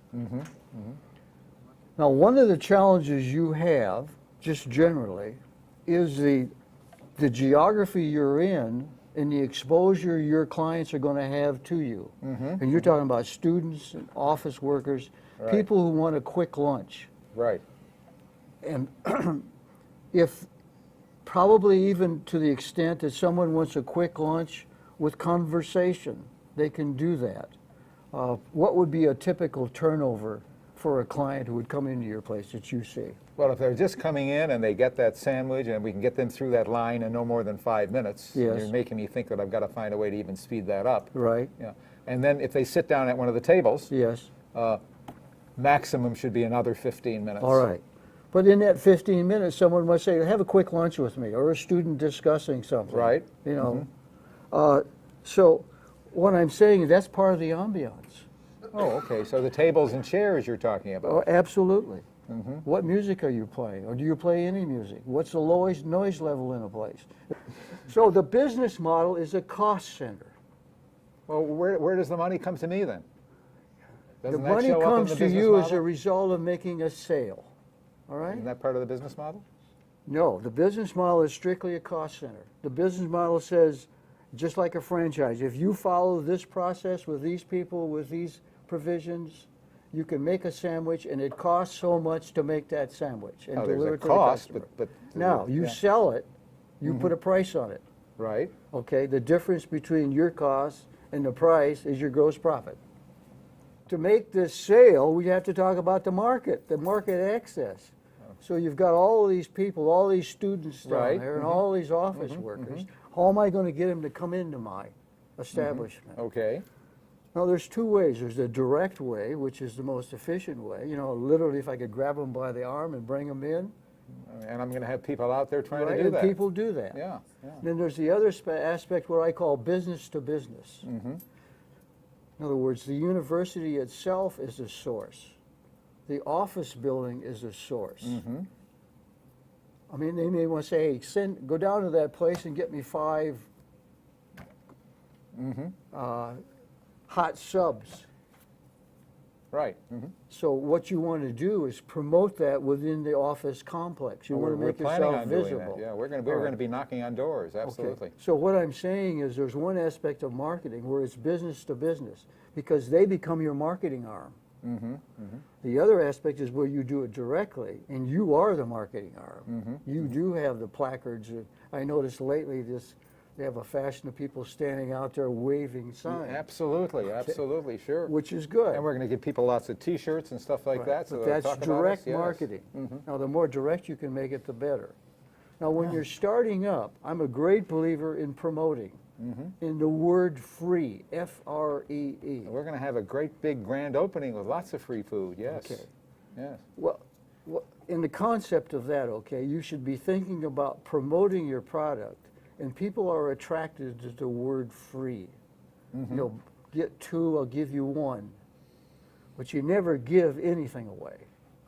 Now, one of the challenges you have, just generally, is the geography you're in and the exposure your clients are going to have to you. And you're talking about students and office workers, Right. people who want a quick lunch. Right. And if, probably even to the extent that someone wants a quick lunch with conversation, they can do that. What would be a typical turnover for a client who would come into your place that you see? Well, if they're just coming in and they get that sandwich and we can get them through that line in no more than 5 minutes, Yes. you're making me think that I've got to find a way to even speed that up. Right? Yeah. And then if they sit down at one of the tables, Yes. maximum should be another 15 minutes. All right. But in that 15 minutes, someone must say, have a quick lunch with me, or a student discussing something. Right. You know. So what I'm saying is that's part of the ambiance. Oh, okay. So the tables and chairs you're talking about. Oh, absolutely. What music are you playing? Or do you play any music? What's the lowest noise level in a place? So the business model is a cost center. Well, where does the money come to me then? The Doesn't that money show up in comes the to business you as a model? result of making a sale. All right? Isn't that part of the business model? No, the business model is strictly a cost center. The business model says, just like a franchise, if you follow this process with these people, with these provisions, you can make a sandwich and it costs so much to make that sandwich and Oh, there's deliver a it to cost, the customer. but Now, you yeah. sell it, you put a price on it, Right. okay? The difference between your cost and the price is your gross profit. To make this sale, we have to talk about the market access. So you've got all of these people, all these students down Right. there, and all these office workers. How am I going to get them to come into my establishment? Okay. Now, there's two ways. There's the direct way, which is the most efficient way. You know, literally, if I could grab them by the arm and bring them in, And I'm going to have people out there trying right? to do And that. people do that. Yeah. Then there's the other aspect, what I call business to business. In other words, the university itself is a source. The office building is a source. I mean, they may want to say, hey, go down to that place and get me 5 hot subs. Right. So what you want to do is promote that within the office complex. You want to We're make planning yourself on doing visible. that. Yeah, we're All going right. to be knocking on doors. Absolutely. Okay. So what I'm saying is there's one aspect of marketing where it's business to business because they become your marketing arm. The other aspect is where you do it directly and you are the marketing arm. You do have the placards. I noticed lately they have a fashion of people standing out there waving signs, Absolutely. Absolutely. Sure. which is good. And we're going to give people lots of T-shirts and stuff like Right. that. So But they'll that's talk about us. direct Yes. marketing. Now, the more direct you can make it, the better. Now, when you're starting up, I'm a great believer in promoting, in the word free, F-R-E-E. We're going to have a great big grand opening with lots of free food. Yes. Okay. Yes. Well, in the concept of that, okay, you should be thinking about promoting your product, and people are attracted to the word free. You know, get 2, I'll give you 1. But you never give anything away.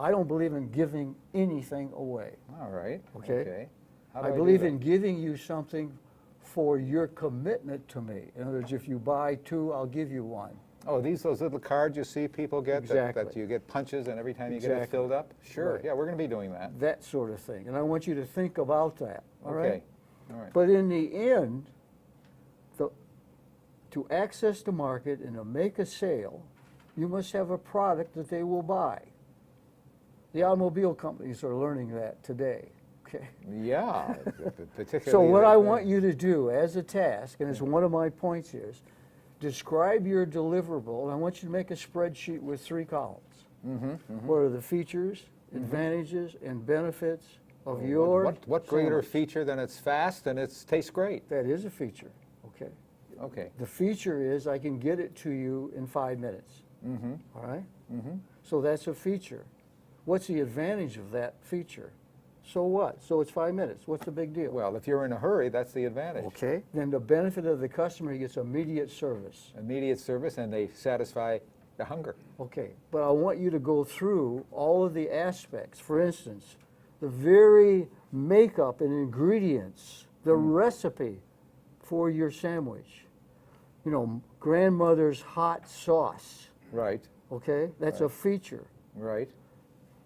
I don't believe in giving anything away. All right. Okay. Okay. How do I do believe that? in giving you something for your commitment to me. In other words, if you buy 2, I'll give you 1. Oh, those little cards you see people get, that Exactly. you get punches and every time you get it Exactly. filled up? Sure, Right. yeah, we're going to be doing that. That sort of thing. And I want you to think about that, all right? Okay, all right. But in the end, to access the market and to make a sale, you must have a product that they will buy. The automobile companies are learning that today, okay? Yeah, particularly. So what I the- want you to do as a task, and it's one of my points here, is describe your deliverable, and I want you to make a spreadsheet with 3 columns. What are the features, advantages, and benefits of your What greater sandwich? feature than it's fast and it tastes great? That is a feature, okay? Okay, The feature is I can get it to you in 5 minutes. All right? So that's a feature. What's the advantage of that feature? So what? So it's 5 minutes. What's the big deal? well, if you're in a hurry, that's the advantage. Okay. Then the benefit of the customer, he gets immediate service. Immediate service and they satisfy the hunger. Okay. But I want you to go through all of the aspects. For instance, the very makeup and ingredients, the recipe for your sandwich. You know, grandmother's hot sauce. Right, Okay? That's a feature. right,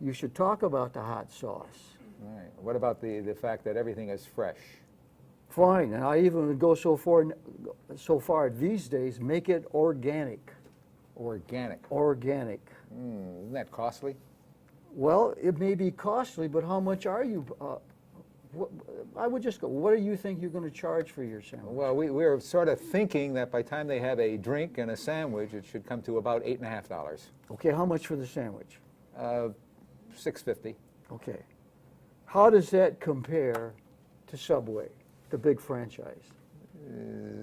You should talk about the hot sauce. right. What about the fact that everything is fresh? Fine, and I even would go so far these days, make it organic. Organic. Organic. Isn't that costly? Well, it may be costly, but how much are you? I would just go. What do you think you're going to charge for your sandwich? Well, we're sort of thinking that by the time they have a drink and a sandwich, it should come to about $8.50. Okay, how much for the sandwich? $6.50. Okay, how does that compare to Subway, the big franchise?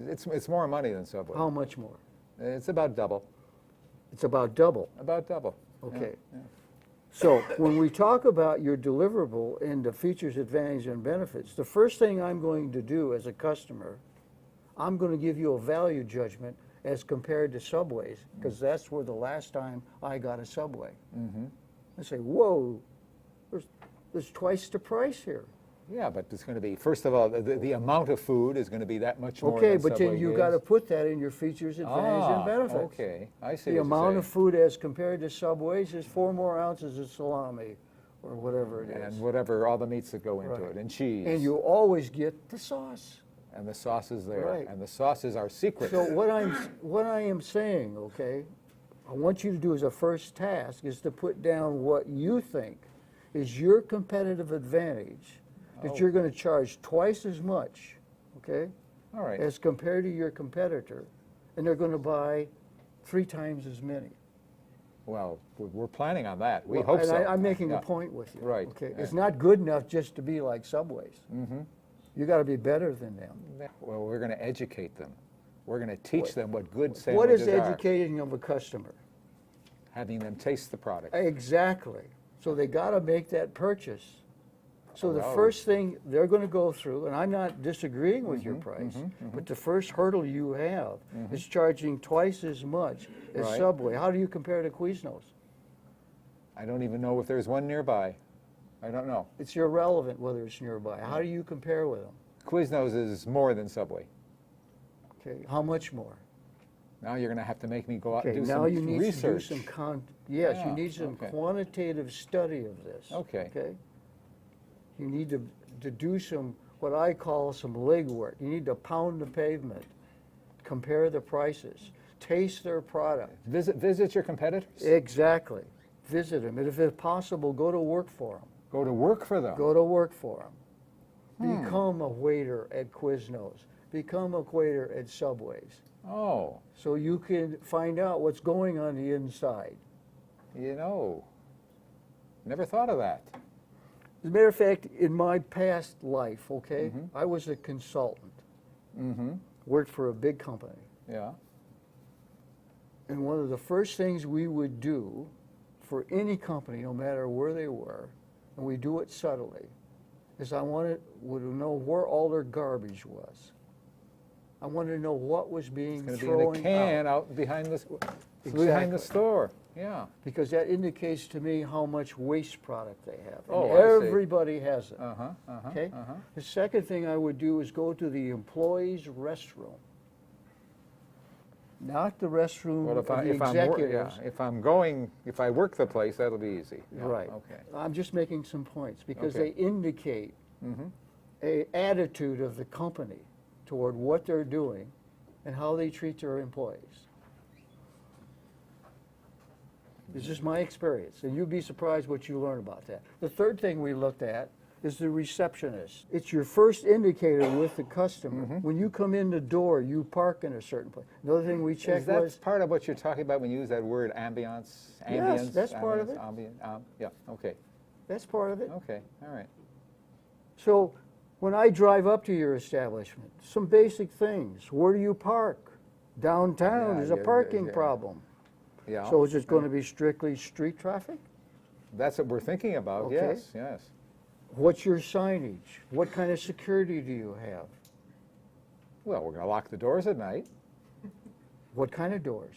It's more money than Subway. How much more? It's about double. It's about double. About double. Okay. So when we talk about your deliverable and the features, advantages, and benefits, the first thing I'm going to do as a customer, I'm going to give you a value judgment as compared to Subways, because that's where the last time I got a Subway. I say, whoa, there's twice the price here. Yeah, but it's going to be, first of all, the amount of food is going to be that much more Okay, than but Subway then you is. got to put that in your features, advantages, and benefits. Okay, I see The what amount you're of food as compared to Subways is 4 more ounces of salami, or whatever it saying. is. And whatever, all the meats that go into Right. it, and cheese. And you always get the sauce. And the sauce is there. Right. And the sauce is our secret. So what I am saying, okay, I want you to do as a first task is to put down what you think is your competitive advantage that you're going to charge twice as much, okay, All right. as compared to your competitor, and they're going to buy 3 times as many. Well, we're planning on that. We Well, hope and so. I'm making Yeah. a point with you. Right, Okay, yeah. it's not good enough just to be like Subways. You got to be better than them. Well, we're going to educate them. We're going to teach them what good What sandwiches is are. educating of a customer? Having them taste the product. Exactly. So they got to make that purchase. So the Well- first thing they're going to go through, and I'm not disagreeing with your price, but the first hurdle you have is charging twice as much as Right. Subway. How do you compare to Quiznos? I don't even know if there's one nearby. I don't know. It's irrelevant whether it's nearby. How do you compare with them? Quiznos is more than Subway. Okay, how much more? Now you're going to have to make me go out Okay, and do now some you need research. to do some yes, you Yeah, need some okay. quantitative study of this. Okay. Okay? You need to do some, what I call some legwork. You need to pound the pavement, compare the prices, taste their product. Visit your competitors. Exactly. Visit them, and if it's possible, go to work for them. Go to work for them. Go to work for them. Become a waiter at Quiznos. Become a waiter at Subways. Oh, So you can find out what's going on the inside. you know, never thought of that. As a matter of fact, in my past life, okay, I was a consultant. Worked for a big company. Yeah. And one of the first things we would do for any company, no matter where they were, and we do it subtly, is I would know where all their garbage was. I wanted to know what was being It's going to be thrown in a can out. out behind the Exactly. store. yeah. because that indicates to me how much waste product they have. And Oh, I see. everybody has it. Uh-huh, uh-huh, Okay? uh-huh. The second thing I would do is go to the employee's restroom. Not the restroom Well, of the if executives. if I work the place, that'll be easy. Yeah, Right. Okay. I'm just making some points because Okay. they indicate a attitude of the company toward what they're doing and how they treat their employees. It's just my experience, and you'd be surprised what you learn about that. The third thing we looked at is the receptionist. It's your first indicator with the customer. When you come in the door, you park in a certain place. Another thing we Is checked that was, part of what you're talking about when you use that word ambiance? Yes, Ambience, that's part of ambience, it. yeah, okay, that's part of it. okay, all right. So when I drive up to your establishment, some basic things. Where do you park? Downtown Yeah, is a yeah, parking yeah. problem. Yeah. So is it going to be strictly street traffic? That's what we're thinking about, Okay. yes, yes. What's your signage? What kind of security do you have? Well, we're gonna lock the doors at night, What kind of doors?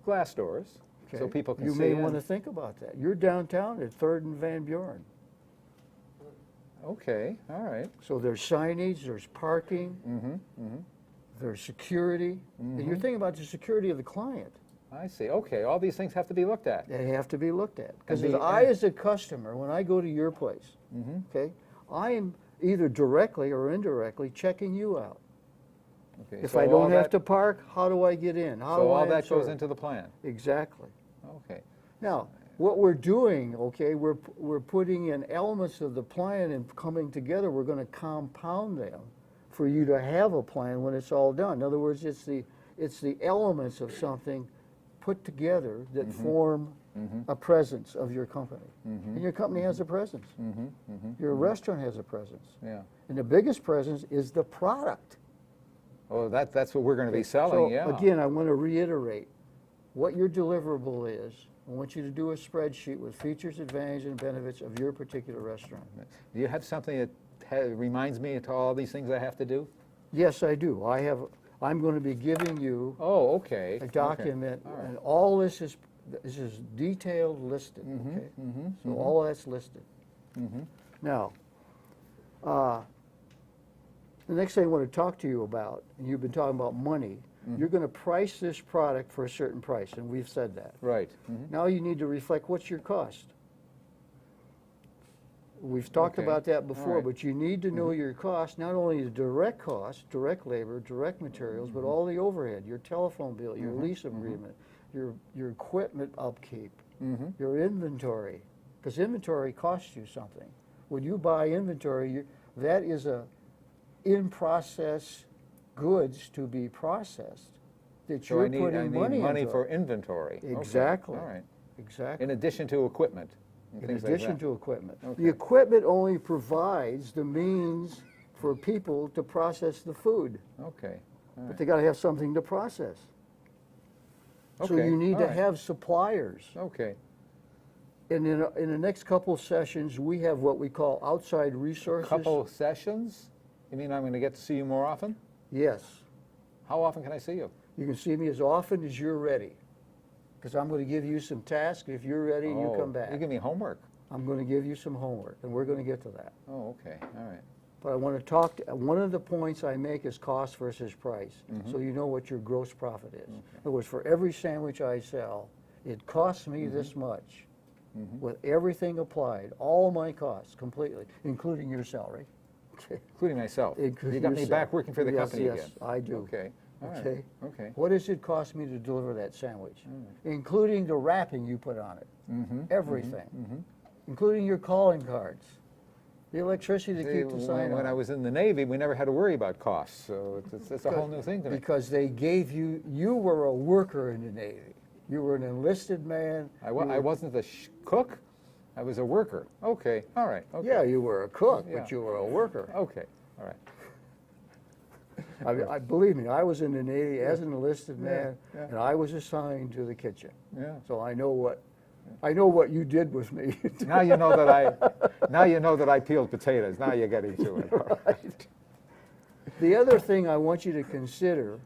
glass doors, so Okay. people can You see may in. want to think about that. You're downtown at 3rd and Van Buren. Okay, all right. So there's signage, there's parking, there's security. And you're thinking about the security of the client. I see, okay, all these things have to be looked at. They have to be looked at. Because And as the- I, as a customer, when I go to your place, okay, I am either directly or indirectly checking you out. Okay, If so I all don't have that- to park, how do I get in? How So do I all that goes insert? into the plan, Exactly. okay. Now, what we're doing, okay, we're putting in elements of the plan and coming together, we're gonna compound them for you to have a plan when it's all done. In other words, it's the elements of something put together that form a presence of your company. And your company has a presence. Your restaurant has a presence. Yeah. And the biggest presence is the product. Oh, that's what we're gonna be selling, yeah. So again, I want to reiterate what your deliverable is. I want you to do a spreadsheet with features, advantages, and benefits of your particular restaurant. Do you have something that reminds me of all these things I have to do? Yes, I do. I'm going to be giving you Oh, okay. a document, all right. and all this is detailed listed, Mm-hmm, okay? So all that's listed. Now, the next thing I want to talk to you about, and you've been talking about money, Mm-hmm. you're going to price this product for a certain price, and we've said that. Right. Now you need to reflect what's your cost. We've talked Okay, about that all before, right. but you need to know your cost, not only the direct cost, direct labor, direct materials, but all the overhead, your telephone bill, your lease agreement, your equipment upkeep, your inventory, because inventory costs you something. When you buy inventory, that is a in-process goods to be processed that So you're I need putting money into. for inventory. Okay, Exactly. all right. Exactly. In addition to equipment and In things like addition that. to equipment. Okay. The equipment only provides the means for people to process the food, Okay, all but right. they gotta have something to process. So Okay, you need all to right. have suppliers. Okay, And in the next couple of sessions, we have what we call outside resources. couple of sessions? You mean I'm gonna get to see you more often? Yes. How often can I see you? You can see me as often as you're ready. Because I'm gonna give you some tasks. If you're ready, you Oh, come back. You give me homework? I'm gonna give you some homework, and we're gonna get to that. Oh, okay, all right. But I want to talk, one of the points I make is cost versus price, so you know what your gross profit is. In other words, for every sandwich I sell, it costs me this much, with everything applied, all my costs completely, including your salary. Okay. Including myself? You Including got me yourself. back working for the Yes, company again? Yes, I do. Okay, all right, Okay? okay. What does it cost me to deliver that sandwich? Including the wrapping you put on it, everything, including your calling cards, the electricity to See, keep the sign on. when I was in the Navy, we never had to worry about costs, so it's a whole new thing to me. Because they gave you, you were a worker in the Navy. You were an enlisted man. I wasn't the cook, I was a worker. Okay, all right, okay. Yeah, you were a cook, Yeah. but you were a worker. Okay, all right. Believe me, I was in the Navy as an enlisted man, yeah. and I was assigned to the kitchen. Yeah. So I know what you did with me. Now you know that I peeled potatoes. Now you're getting to it. All right. The other thing I want you to consider,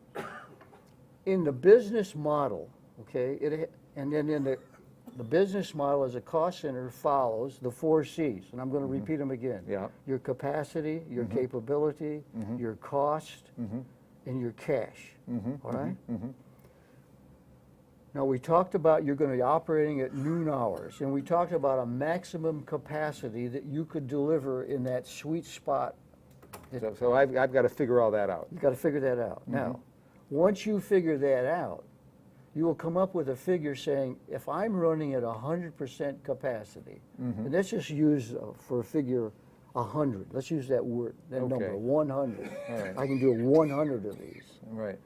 in the business model, okay, and then The business model as a cost center follows the 4 C's, and I'm going to repeat them again. Yeah. Your capacity, your capability, your cost, and your cash. All right? Now, we talked about you're going to be operating at noon hours, and we talked about a maximum capacity that you could deliver in that sweet spot. So I've got to figure all that out. You've got to figure that out. Now, once you figure that out, you will come up with a figure saying, if I'm running at 100% capacity, and let's just use for a figure 100. Let's use that word, that Okay. number, 100. All right. I can do 100 of these. Right.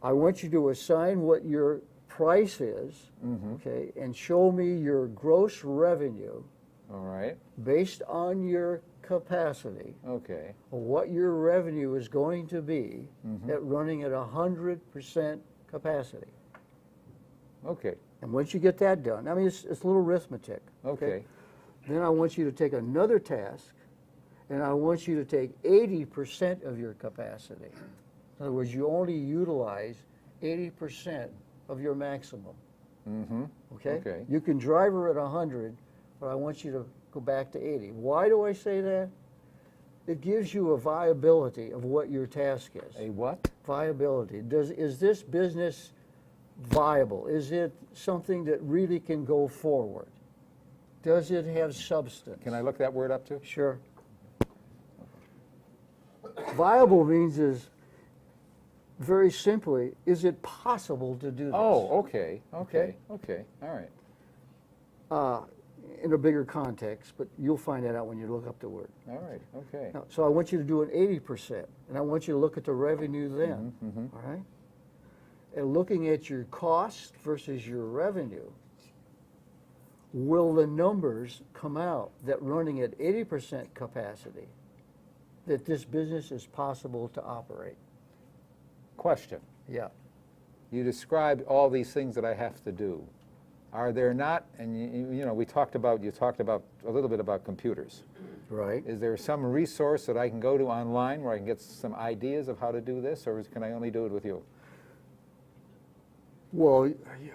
I want you to assign what your price is, okay, and show me your gross revenue All right. based on your capacity, Okay. what your revenue is going to be at running at 100% capacity. Okay. And once you get that done, I mean, it's a little arithmetic. Okay. Then I want you to take another task, and I want you to take 80% of your capacity. In other words, you only utilize 80% of your maximum. Okay? Okay. You can drive her at 100, but I want you to go back to 80. Why do I say that? It gives you a viability of what your task is. A what? Viability. Is this business viable? Is it something that really can go forward? Does it have substance? Can I look that word up too? Sure. Viable means is, very simply, is it possible to do this? Oh, okay. Okay. Okay. All right. In a bigger context, but you'll find that out when you look up the word. All right. Okay. Now, so I want you to do an 80%, and I want you to look at the revenue then, all right? And looking at your cost versus your revenue, will the numbers come out that running at 80% capacity, that this business is possible to operate? Question. Yeah. You described all these things that I have to do. Are there not, and you know, you talked about a little bit about computers. Right. Is there some resource that I can go to online where I can get some ideas of how to do this, or can I only do it with you? Well,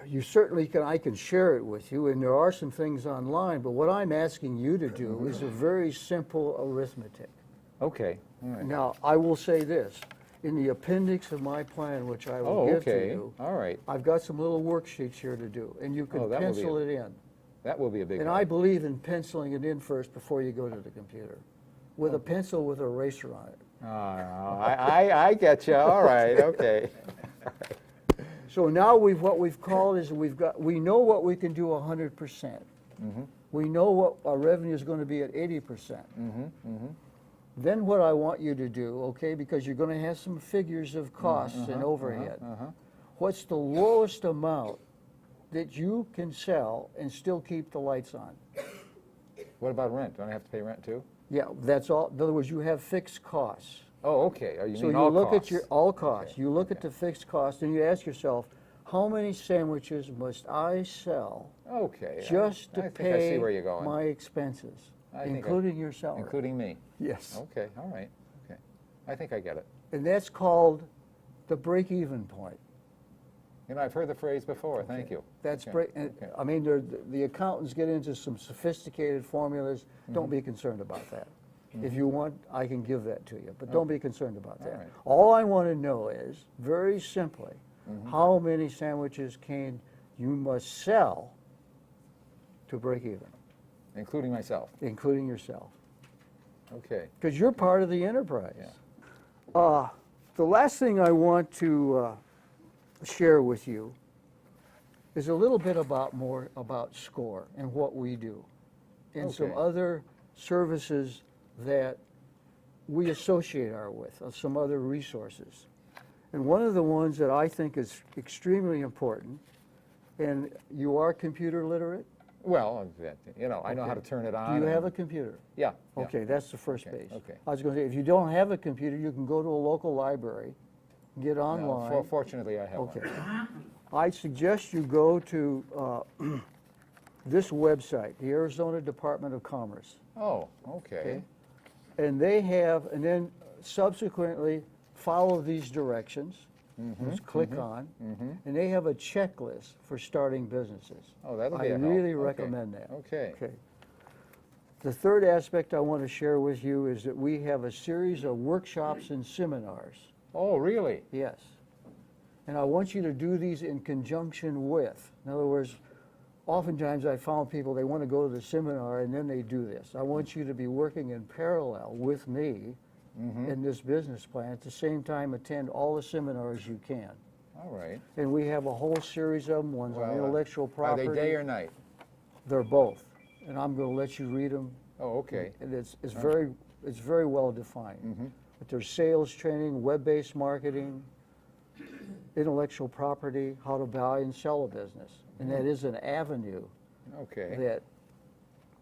you certainly can, I can share it with you, and there are some things online, but what I'm asking you to do is a very simple arithmetic. Okay. All right. Now, I will say this, in the appendix of my plan, which I will Oh, give to okay. you, All right. I've got some little worksheets here to do, and you Oh, can that will be pencil it in. That will be a big And help. I believe in penciling it in first before you go to the computer, with a pencil with an eraser on it. Oh, I get you. All right. Okay. So now what we've called is we know what we can do 100%. We know what our revenue is going to be at 80%. Then what I want you to do, okay, because you're going to have some figures of costs and overhead. What's the lowest amount that you can sell and still keep the lights on? What about rent? Don't I have to pay rent too? Yeah, that's all. In other words, you have fixed costs. Oh, okay. Oh, you So mean you all look costs? at your all costs. Okay, You look at the fixed cost, and you ask yourself, how many sandwiches must I sell Okay. just to I think I pay see where you're going. my expenses, I think including your salary? Including me. Yes. Okay. All right. Okay. I think I get it. And that's called the break-even point. You know, I've heard the phrase before. Thank you. That's Okay, break. okay. I mean, the accountants get into some sophisticated formulas. Don't be concerned about that. If you want, I can give that to you, but don't be concerned about that. right. All I want to know is, very simply, how many sandwiches you must sell to break even, Including myself. including yourself, Okay. because you're part of the enterprise. Yeah. The last thing I want to share with you is a little bit more about SCORE and what we do, and some Okay. other services that we associate with, some other resources. And one of the ones that I think is extremely important, and you are computer literate? Well, you know, I know how to Okay. turn it Do on. you have and- a computer? Yeah. yeah. Okay, that's the first Okay, base. okay. I was going to say, if you don't have a computer, you can go to a local library, get No, online. fortunately, I have Okay. one. I suggest you go to this website, the Arizona Department of Commerce. Oh, okay. Okay. And they have, and then subsequently follow these directions, Just click on, and they have a checklist for starting businesses. Oh, that'll be I a help. really Okay. recommend that. Okay. The third aspect I want to share with you is that we have a series of workshops and seminars. Oh, really? Yes. And I want you to do these in conjunction with. In other words, oftentimes I found people, they want to go to the seminar and then they do this. I want you to be working in parallel with me in this business plan. At the same time, attend all the seminars you can. All right. And we have a whole series of them, ones on Well, intellectual Are property. they day or night? They're both. And I'm going to let you read them. Oh, okay. And it's very well defined. But there's sales training, web-based marketing, intellectual property, how to buy and sell a business. And that is an avenue Okay. that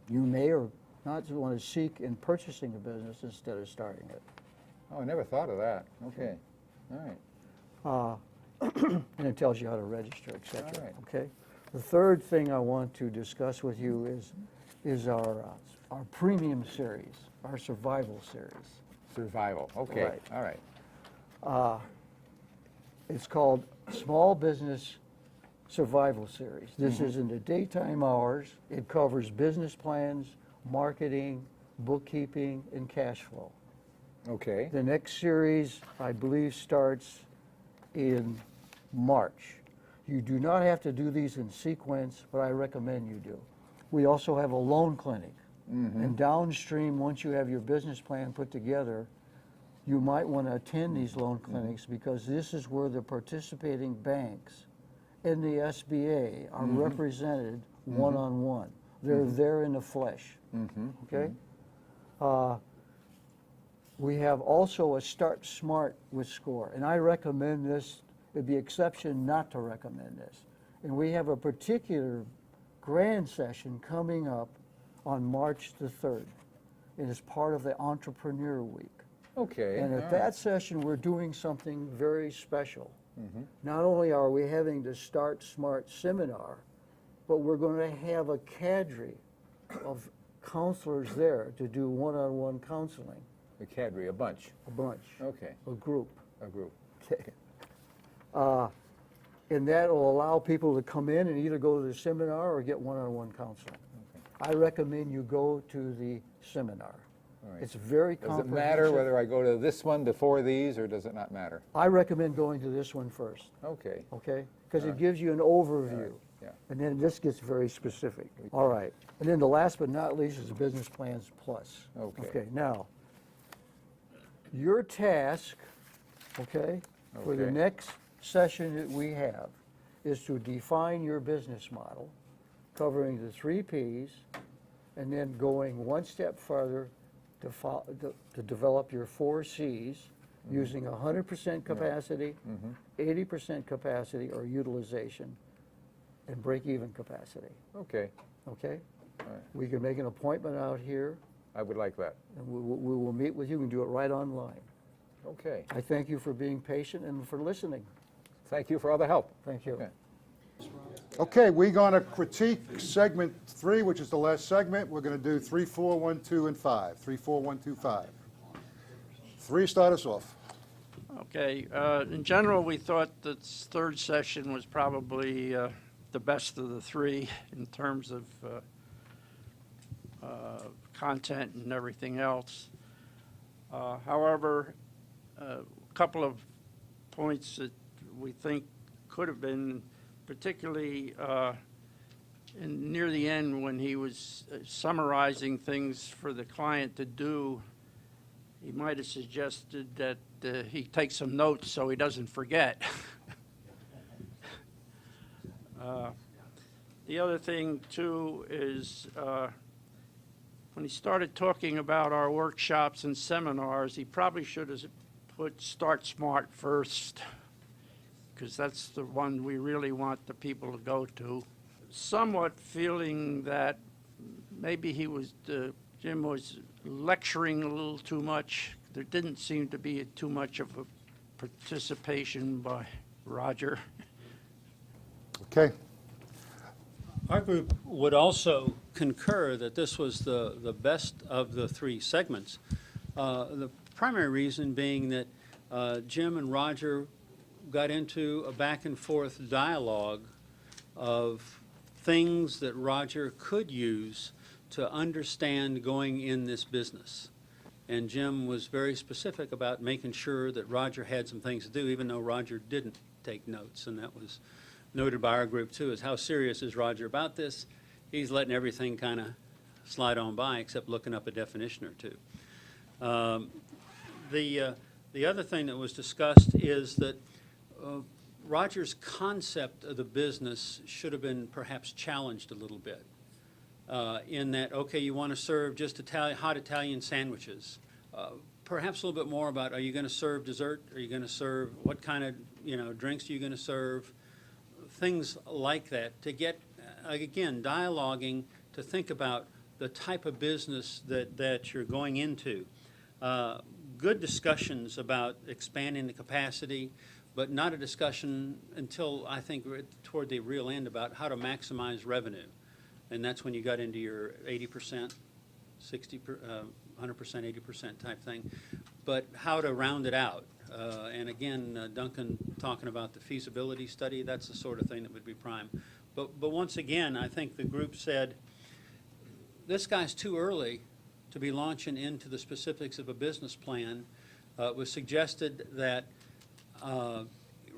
you may or not want to seek in purchasing a business instead of starting it. Oh, I never thought of that. Okay. All right. And it tells you how to register, et cetera. All right. Okay? The third thing I want to discuss with you is our premium series, our survival series. Survival. Okay. Right. All right. It's called Small Business Survival Series. This is in the daytime hours. It covers business plans, marketing, bookkeeping, and cash flow. Okay. The next series, I believe, starts in March. You do not have to do these in sequence, but I recommend you do. We also have a loan clinic. And downstream, once you have your business plan put together, you might want to attend these loan clinics because this is where the participating banks and the SBA are represented one-on-one. They're there in the flesh. Okay? We have also a Start Smart with SCORE, and I recommend this. It'd be exception not to recommend this. And we have a particular grand session coming up on March the 3rd. It is part of the Entrepreneur Week. Okay. And all at right. that session, we're doing something very special. Not only are we having the Start Smart seminar, but we're going to have a cadre of counselors there to do one-on-one counseling, The cadre, a bunch. a bunch, Okay. a group. A group. Okay. And that will allow people to come in and either go to the seminar or get one-on-one counseling. I recommend you go to the seminar. All right. It's very Does it comprehensive. matter whether I go to this one before these, or does it not matter? I recommend going to this one first, Okay. okay? Because it gives you an overview. Yeah. And then this gets very specific. All right. And then the last but not least is the Business Plans Plus. Okay. Okay, now, your task, okay, for the Okay. next session that we have is to define your business model, covering the 3 Ps, and then going one step further to develop your 4 Cs using 100% capacity, 80% capacity or utilization, and break-even capacity, Okay. okay? All right. We can make an appointment out here, I would like that. and we will meet with you and do it right online. Okay. I thank you for being patient and for listening. Thank you for all the help. Thank you. Okay. Okay, we're going to critique segment 3, which is the last segment. We're going to do 3, 4, 1, 2, and 5. 3, 4, 1, 2, 5. 3, start us off. Okay, in general, we thought this third session was probably the best of the 3 in terms of content and everything else. However, a couple of points that we think could have been, particularly near the end when he was summarizing things for the client to do, he might have suggested that he take some notes so he doesn't forget. The other thing, too, is when he started talking about our workshops and seminars, he probably should have put Start Smart first, because that's the one we really want the people to go to. Somewhat feeling that maybe Jim was lecturing a little too much. There didn't seem to be too much of a participation by Roger. Okay. Our group would also concur that this was the best of the 3 segments. The primary reason being that Jim and Roger got into a back and forth dialogue of things that Roger could use to understand going in this business. And Jim was very specific about making sure that Roger had some things to do, even though Roger didn't take notes. And that was noted by our group too, is how serious is Roger about this? He's letting everything kind of slide on by except looking up a definition or two. The other thing that was discussed is that Roger's concept of the business should have been perhaps challenged a little bit. In that, okay, you want to serve just hot Italian sandwiches. Perhaps a little bit more about, are you going to serve dessert? Are you going to serve, what kind of, drinks are you going to serve? Things like that to get, again, dialoguing to think about the type of business that you're going into. Good discussions about expanding the capacity, but not a discussion until I think we're toward the real end about how to maximize revenue. And that's when you got into your 80%, 100%, 80% type thing. But how to round it out. And again, Duncan talking about the feasibility study, that's the sort of thing that would be prime. But once again, I think the group said, this guy's too early to be launching into the specifics of a business plan. It was suggested that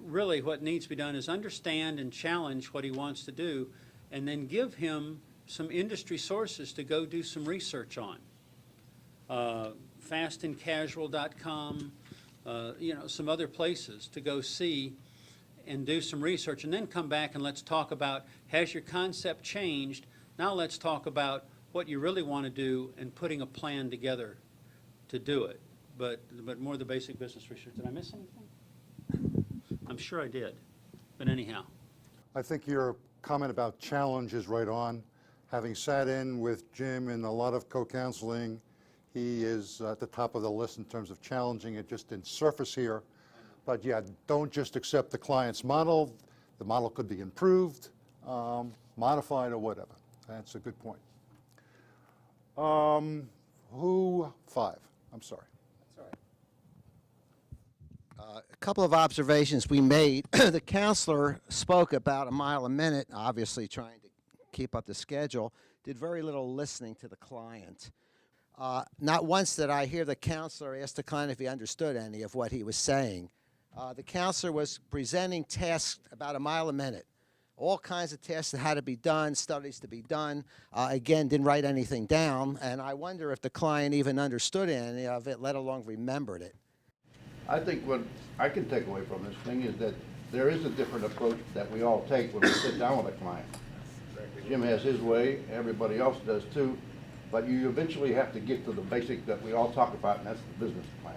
really what needs to be done is understand and challenge what he wants to do, and then give him some industry sources to go do some research on. Fastandcasual.com, some other places to go see and do some research, and then come back and let's talk about, has your concept changed? Now let's talk about what you really want to do and putting a plan together to do it. But more the basic business research. Did I miss anything? I'm sure I did. But anyhow. I think your comment about challenge is right on. Having sat in with Jim in a lot of co-counseling, he is at the top of the list in terms of challenging it just in surface here. But yeah, don't just accept the client's model. The model could be improved, modified, or whatever. That's a good point. Five? I'm sorry. A couple of observations we made. The counselor spoke about a mile a minute, obviously trying to keep up the schedule, did very little listening to the client. Not once did I hear the counselor ask the client if he understood any of what he was saying. The counselor was presenting tasks about a mile a minute. All kinds of tasks that had to be done, studies to be done. Again, didn't write anything down, and I wonder if the client even understood any of it, let alone remembered it. I think what I can take away from this thing is that there is a different approach that we all take when we sit down with a client. Jim has his way, everybody else does too, but you eventually have to get to the basic that we all talk about, and that's the business plan.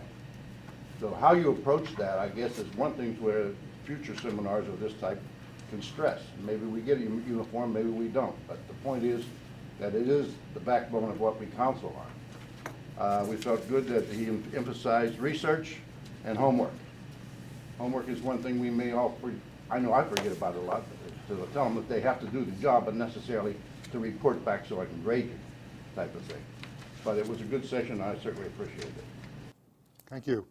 So how you approach that, I guess, is one thing where future seminars of this type can stress. Maybe we get a uniform, maybe we don't, but the point is that it is the backbone of what we counsel on. We felt good that he emphasized research and homework. Homework is one thing we may all, I know I forget about it a lot, to tell them that they have to do the job, but necessarily to report back so I can grade you, type of thing. But it was a good session, I certainly appreciate it. Thank you.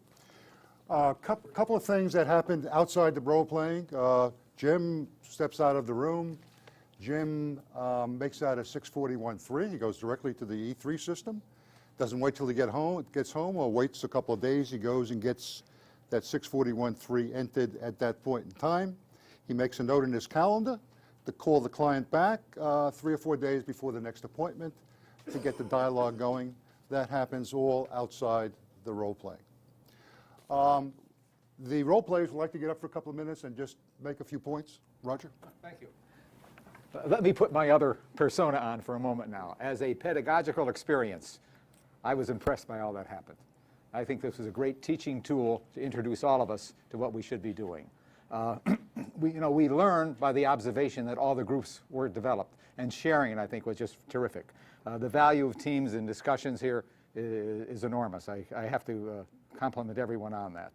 Couple of things that happened outside the role playing. Jim steps out of the room. Jim makes out a 641.3. He goes directly to the E3 system. Doesn't wait till he gets home, or waits a couple of days. He goes and gets that 641.3 entered at that point in time. He makes a note in his calendar to call the client back 3 or 4 days before the next appointment to get the dialogue going. That happens all outside the role playing. The role players would like to get up for a couple of minutes and just make a few points. Roger? Thank you. Let me put my other persona on for a moment now. As a pedagogical experience, I was impressed by all that happened. I think this was a great teaching tool to introduce all of us to what we should be doing. We learned by the observation that all the groups were developed, and sharing it, I think, was just terrific. The value of teams and discussions here is enormous. I have to compliment everyone on that.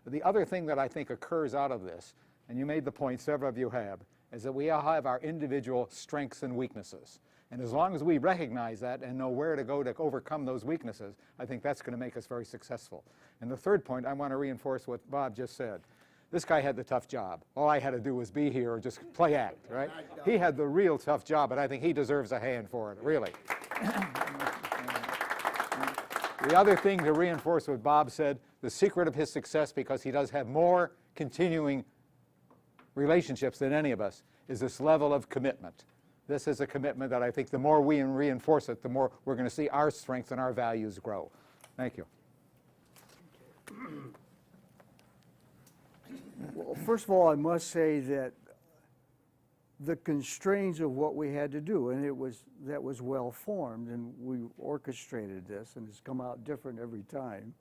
The other thing that I think occurs out of this, and you made the point, several of you have, is that we all have our individual strengths and weaknesses. And as long as we recognize that and know where to go to overcome those weaknesses, I think that's going to make us very successful. And the third point, I want to reinforce what Bob just said. This guy had the tough job. All I had to do was be here or just play act, right? He had the real tough job, and I think he deserves a hand for it, really. The other thing to reinforce what Bob said, the secret of his success, because he does have more continuing relationships than any of us, is this level of commitment. This is a commitment that I think the more we reinforce it, the more we're going to see our strengths and our values grow. Thank you. Well, first of all, I must say that the constraints of what we had to do, and that was well formed, and we orchestrated this, and it's come out different every time,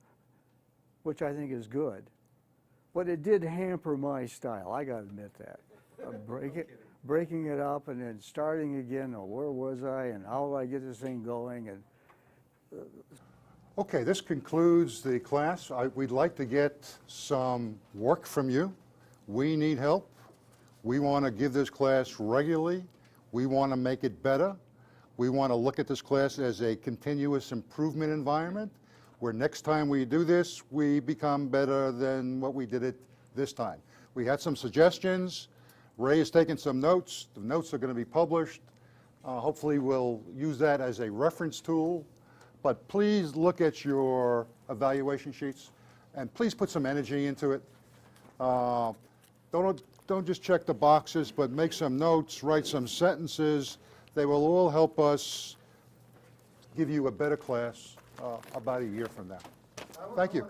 which I think is good. But it did hamper my style, I gotta admit that. Breaking it up and then starting again, or where was I, and how do I get this thing going, and Okay, this concludes the class. We'd like to get some work from you. We need help. We want to give this class regularly. We want to make it better. We want to look at this class as a continuous improvement environment, where next time we do this, we become better than what we did it this time. We had some suggestions. Ray has taken some notes. The notes are going to be published. Hopefully we'll use that as a reference tool. But please look at your evaluation sheets, and please put some energy into it. Don't just check the boxes, but make some notes, write some sentences. They will all help us give you a better class about a year from now. Thank you.